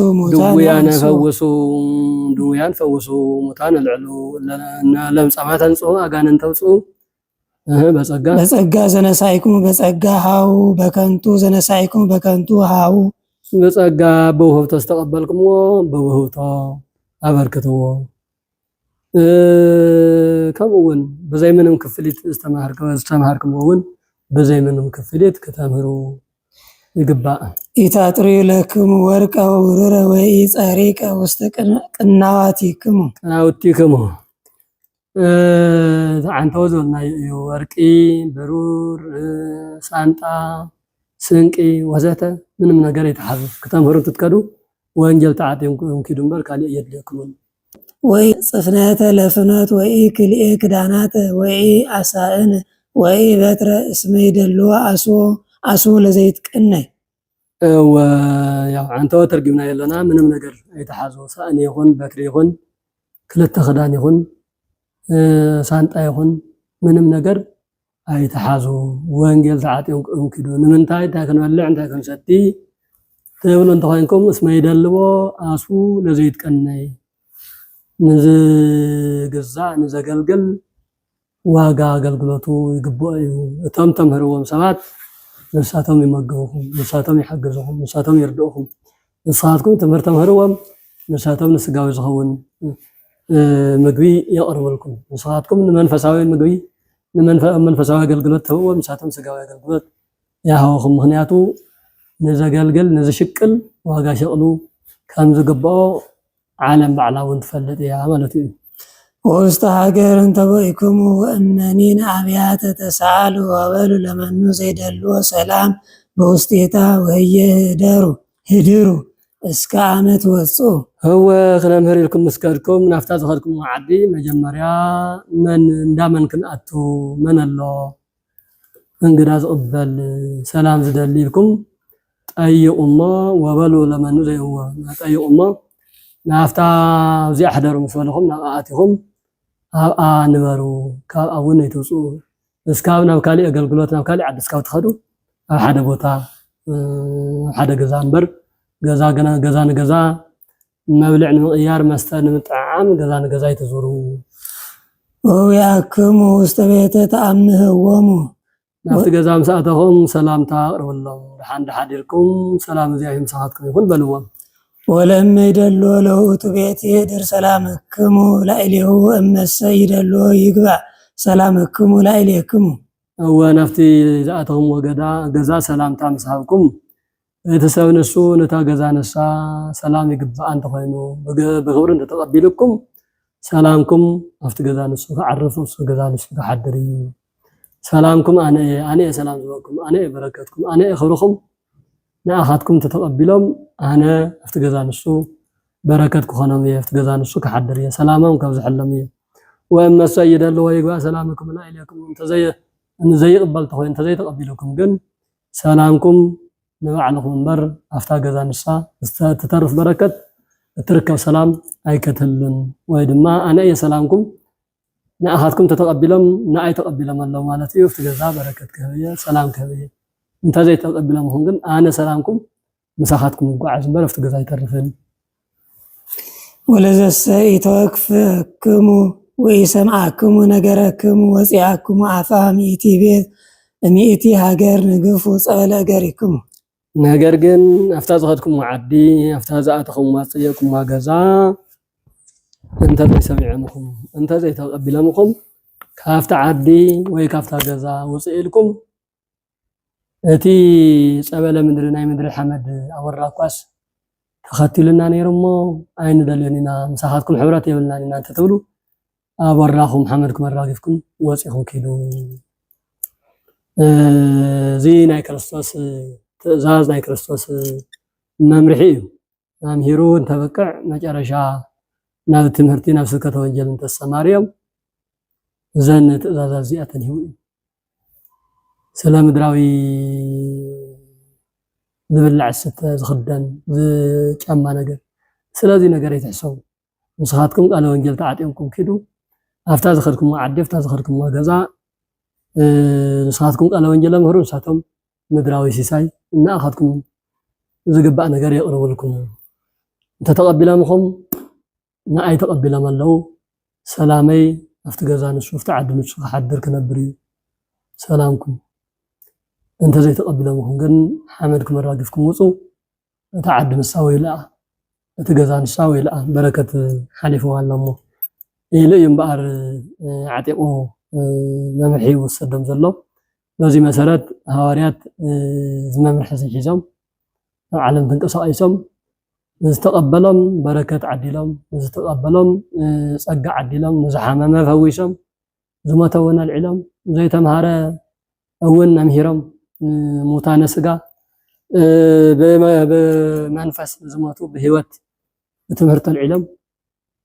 ድውያን ፈውሱ ሙታን አልዕሉ ለምጻማት አንጹ አጋንንት ተውጹ በጸጋ ዘነሳይኩም በጸጋ ሃው በከንቱ ዘነሳይኩም በከንቱ ሃው በጸጋ በውህብቶ ተቀበልኩሞ በውህብቶ አበርክትዎ ከምኡውን በዘይ ምንም ክፍሊት ዝተማሃርክምውን በዘይ ምንም ክፍሊት ከተምህሩ ይግባእ ኢታጥሪ ለክሙ ወርቀ ወብሩረ ወይ ጸሪቀ ውስተ ቅናዋቲክሙ አንተ ወዘና ወርቂ ብሩር ሳንጣ ስንቂ ወዘተ ምንም ነገር ይተሐዙ ከተምህሩ ትትከዱ ወንጀል ተዓጥዮም ኪዱምበር ካሊ የድለክሙን ወይ ጽፍነተ ለፍነት ወይ ክልኤ ክዳናት ወይ አሳእን ወይ በትረ እስመ ይደልዋ አሶ ለዘይት ቅናይ ያው አንተ ወተርግምና የለና ምንም ነገር አይተሐዙ ሳእን ይሁን በትሪ ይሁን ክልተ ክዳን ይሁን ሳንጣ ይሁን ምንም ነገር አይተሐዙ ወንጌል ተዓጥዮም ኪዱ ንምንታይ ታከንበልዕ እንታይ ከንሰቲ ተብሎ እንተኾንኩም እስመ ይደልዎ አሱ ለዘይት ቅናይ ንዝግዛ ንዘገልግል ዋጋ አገልግሎቱ ይግባእ እዩ እቶም ተምህርዎም ሰባት ንሳቶም ይመግቡኩም ንሳቶም ይሐግዙኩም ንሳቶም ይርድኡኩም ንሳትኩም ትምህርት ተምህርዎም ንሳቶም ንስጋዊ ዝኸውን ምግቢ የቅርብልኩም ንሳትኩም ንመንፈሳዊ ምግቢ ንመንፈሳዊ አገልግሎት ተህብዎም ንሳቶም ስጋዊ አገልግሎት ያህውኩም ምክንያቱ ንዘገልግል ንዝሽቅል ዋጋ ሸቅሉ ከም ዝግባኦ ዓለም ባዕላውን ትፈልጥ እያ ማለት እዩ ውስተ ሃገር እንተበይኩሙ ወእመኒን አብያተ ተሳአሉ ወበሉ ለመኑ ዘይደልዎ ሰላም በውስጤታ ወየ ህድሩ እስከ ዓመት ወፁ هو ክነምህር ኢልኩም ምስከድኩም ናፍታ ዝኸድኩም ዓዲ መጀመርያ እንዳመንክን ኣቱ መን ኣሎ እንግዳ ዝቕበል ሰላም ዝደሊ ኢልኩም ጠይቁሞ ወበሉ ለመኑ ዘይህዎ ጠይቁሞ ናፍታ እዚኣ ሓደሩ ምስ በለኹም ናብኣትኹም ንበሩ ካብ እውን ይተውፁ እስካብ ናብ ካልእ ኣገልግሎት ናብ ካልእ ዓዲ እስካብ ትኸዱ ኣብ ሓደ ቦታ ሓደ ገዛ እምበር ገዛ ንገዛ መብልዕ ንምቕያር መስተ ንምጥዓም ገዛ ንገዛ ይትዙሩ ወያክሙ ውስተ ቤተ ተአምህዎሙ ናብቲ ገዛ ምስኣተኹም ሰላምታ ኣቕርብሎም ድሓን ሓዲርኩም ሰላም እዚኣ ምሳኻትኩም ይኹን በልዎም ولما يدلو له تبيت يدر سلامكم لا إليه أمس يدلو يقبع سلامكم لا إليكم هو نفتي ذاتهم وقدا قزا سلام تام صحابكم يتساوي نسو نتا قزا نسا سلام يقبع أنت خينو بغور أنت تقبلكم سلامكم نفتي قزا نسو عرفوا قزا نسو حدري سلامكم أنا سلام زوكم أنا بركاتكم أنا خيركم نأخذكم تتقبلهم أنا أفتقد نسو بركتك خنامية أفتقد نسو كحدرية سلامهم كوزحلمية وأما السيد اللي هو يقول سلامكم لا إليكم أنت زي قبلته أنت زي تقبلكم جن سلامكم نبعلكم بر أفتقد نسا تترف بركة تركب سلام أي كتلن ويدما أنا أي سلامكم نأخذكم تتقبلهم نأي تقبلهم الله مالتي أفتقد بركة كهية سلام كهية انت زي تقبلهم هنقل انا سلامكم مساحاتكم القعاز برفت قزاي ترفن ولذا يتوقفكم ويسمعكم نجركم وسعكم عفام إتي بيت مئتي هاجر نقف وصال أجركم نجر جن أفتاز خدكم معدي أفتاز أتخم وصيكم وجزا انت زي سمعكم انت زي تقبلهم كافت عدي ويكافت جزا وصيلكم أتي سبلا مدري مدري حمد أو الراقص تختلنا نيرمو أين دليلنا مساحاتكم حبرات يبلنا لنا تتولوا أبراكم محمدكم الراقفكم واسعهم كيلو زي ناي كريستوس تزاز ناي كريستوس ممرحيو أمهيرو انتبقع مجرشا ناب تمهرتي نفس كتوجل انت السماريوم زن تزاز زيئة الهوي سلام دراوي ዝብላዕ ሰተ ዝኽደን ጫማ ነገር ስለዚ ነገር ይትሕሰቡ ንስኻትኩም ቃለ ወንጌል ተዓጢምኩም ኪዱ ኣፍታ ዝኸድኩም ዓዲ ኣፍታ ዝኸድኩም ገዛ ንስኻትኩም ቃለ ወንጌል ለምህሩ ንሳቶም ምድራዊ ሲሳይ እናኣኻትኩም ዝግባእ ነገር የቕርብልኩም እንተተቐቢለምኹም ንኣይ ተቐቢሎም ኣለዉ ሰላመይ ኣፍቲ ገዛ ንሱ ኣፍቲ ዓዲ ንሱ ክሓድር ክነብር እዩ ሰላምኩም انت زي تقبلهم كن حمدكم الراقفكم وصو تعد نساوي لا تجزا نساوي لا بركه حلفوا علمو الى ينبار عتيقو ممحي وسدم زلو بزي مسارات حواريات زمامر حسن حزام عالم تنقصايسم استقبلهم بركه عديلهم استقبلهم صقع عديلهم زحامه فويسم زمتونا العلم زي تمهاره اول نمهرم موتان سغا بمنفس زماتو بهيوت بتمهرت العلم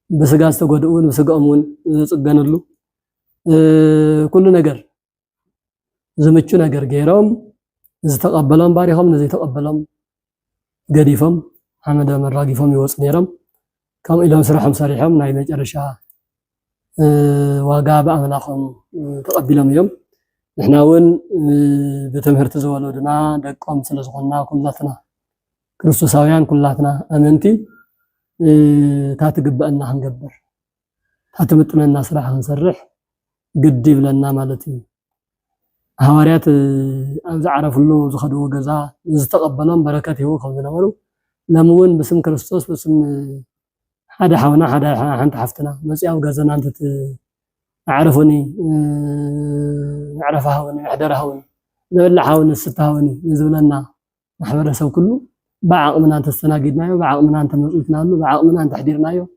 بسغا استغدون بسغامون صغنلو كل ነገር زمچو ነገር ገይሮም ዝተቀበሎም ባሪሆም ነዚ ተቀበሎም ገዲፎም حمد መራጊፎም ይወጽ ነይሮም ከም ኢሎም ስራሖም ሰሪሖም ናይ መጨረሻ ዋጋ በአምላኾም ተቀቢሎም እዮም نحنا ون بتمهرت زوالودنا دقوم سلازخنا كلاتنا كريستوساويان كلاتنا امنتي تاتقبأنا هنقبر تاتمطنا سراح هنسرح قدي بلنا مالتي حواريات ابز عرفلو زخدو غزا زتقبلون بركته هو خذناولو لمون باسم كريستوس باسم حدا حونا حدا حنت حفتنا مسياو غزنا انت عرفوني عرفها وني احضرها وني زبلعها وني ستها زبلنا محبرسب كله بعقمنا انت استناقدنايو بعقمنا انت مصيتنالو بعقمنا انت تحضيرنايو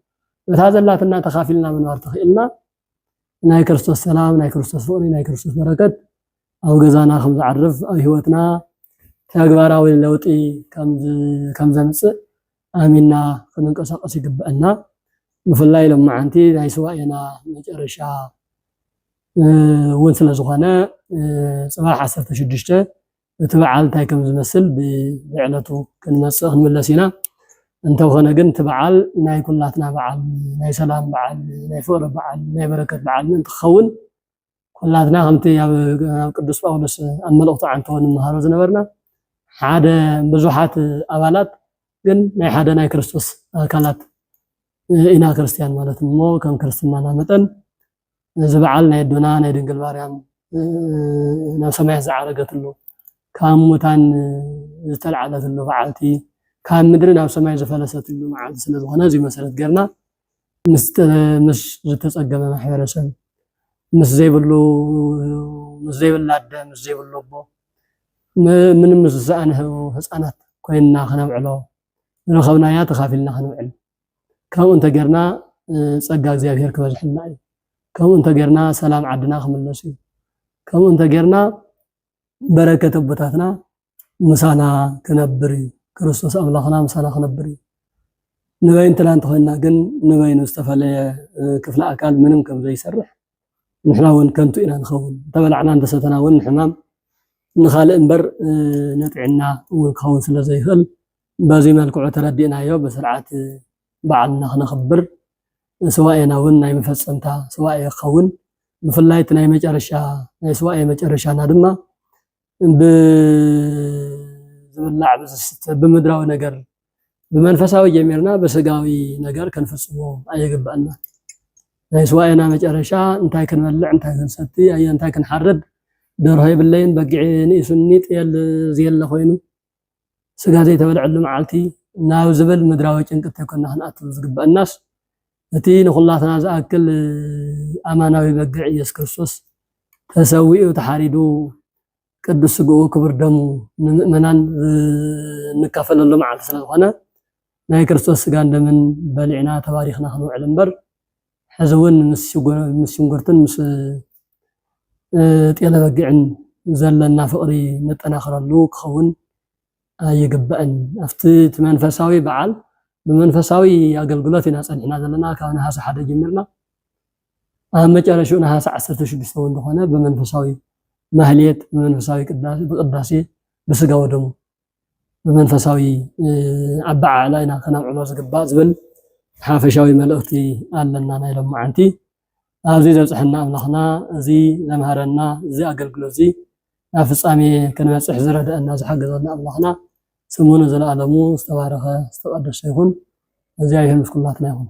وتهازلاتنا تخافلنا من وارتخيلنا ناي كريستوس سلام ناي كريستوس فوري ناي كريستوس بركات او غزانا خمس عرف او هيوتنا تغباراوي لوطي كم زمص اميننا فننقسقس يغبأنا مفلاي لما انتي ناي سواينا مجرشا ون ስለዝኾነ صباح 16 تبعال تاي كم زمسل بعلته كنمصخ نملسينا انت وخنا جن تبعال ناي كلاتنا بعال ناي سلام بعال ناي فقر بعال ناي بركة بعال انت خون كلاتنا همتي يا قدوس باولوس الملقطة عن تون النهار زنبرنا حدا بزوحات أبالات جن ناي حدا ناي كريستوس كانت إنا كريستيان مالت مو كم كريستيان متن زبعال ناي دونا ناي دنقل باريان نا سماع زعرقت له كان متان تلعلت له بعالتي كان مدرنا سماع زفلست له معاد سلازغنا زي مسألة قرنا مش تتصقم محيرسن مش زي باللاد مش زي باللبو من مش زانه حصانات كويننا خنوعلو رخبنايا تخافلنا خنوعل كم انت قرنا صقا እግዚአብሔር كبزحنا كم انت قرنا سلام عدنا خملسي كم انت قرنا بركة بتاتنا مسانا كنبري ክርስቶስ አምላኽና ምሳና ክነብር ንበይን ትላንት ኮይና ግን ንበይን ዝተፈለየ ክፍለ አካል ምንም ከም ዘይሰርሕ ንሕና እውን ከንቱ ኢና ንኸውን ተበላዕና እንደሰተና እውን ሕማም ንኻልእ እምበር ነጥዕና እውን ክኸውን ስለ ዘይኽእል በዚ መልክዑ ተረዲእናዮ በስርዓት በዓልና ክነኽብር ስዋኤና እውን ናይ መፈፀምታ ስዋኤ ክኸውን ብፍላይ እቲ ናይ መጨረሻ ናይ ስዋኤ መጨረሻና ድማ ዝብላዕ ብምድራዊ ነገር بمنفساوي جميرنا بسقاوي نجار كان فسمو أي جبنا نسوائنا مجرشا انتاي كان ملع انتاي كان ستي أي انتاي كان حرد درهاي بالليل بقعيني سنيت يال زي اللي خوينو سقازي تبلع له معالتي ناو زبل مدراوي كنت كنا هنأتل زقب الناس نتي نخلاتنا زاكل أماناوي بقعي يس كريستوس تسوي وتحاريدو قدس سقو كبر دمو منان نكافل له معالتي سنة ناي كريستوس سقان دمن بلعنا تواريخنا خنوع الانبر حزون مسيونغرتن مس تيلا بقعن زلنا فقري نتناخر اللوك خون يقبأن افتت منفساوي بعل بمنفساوي اقلقلاتنا صنحنا زلنا كان هاسا حدا جمرنا مجرشونا هاسا 10 شبستون دخونا بمنفساوي مهليت بمنفساوي قداسي بسقاو دمو بمنفساوي عبع علينا كنوعلو زقبا زبل حافشاوي ملؤتي ألنا نايلو معنتي أزي زبصحنا أملخنا زي زمهرنا زي أقلقلو زي أفصامي كنمصح زرد أن زحقزنا أملخنا سمونا زلالمو استبارخ استقدس يكون زي أيهم كلاتنا يكون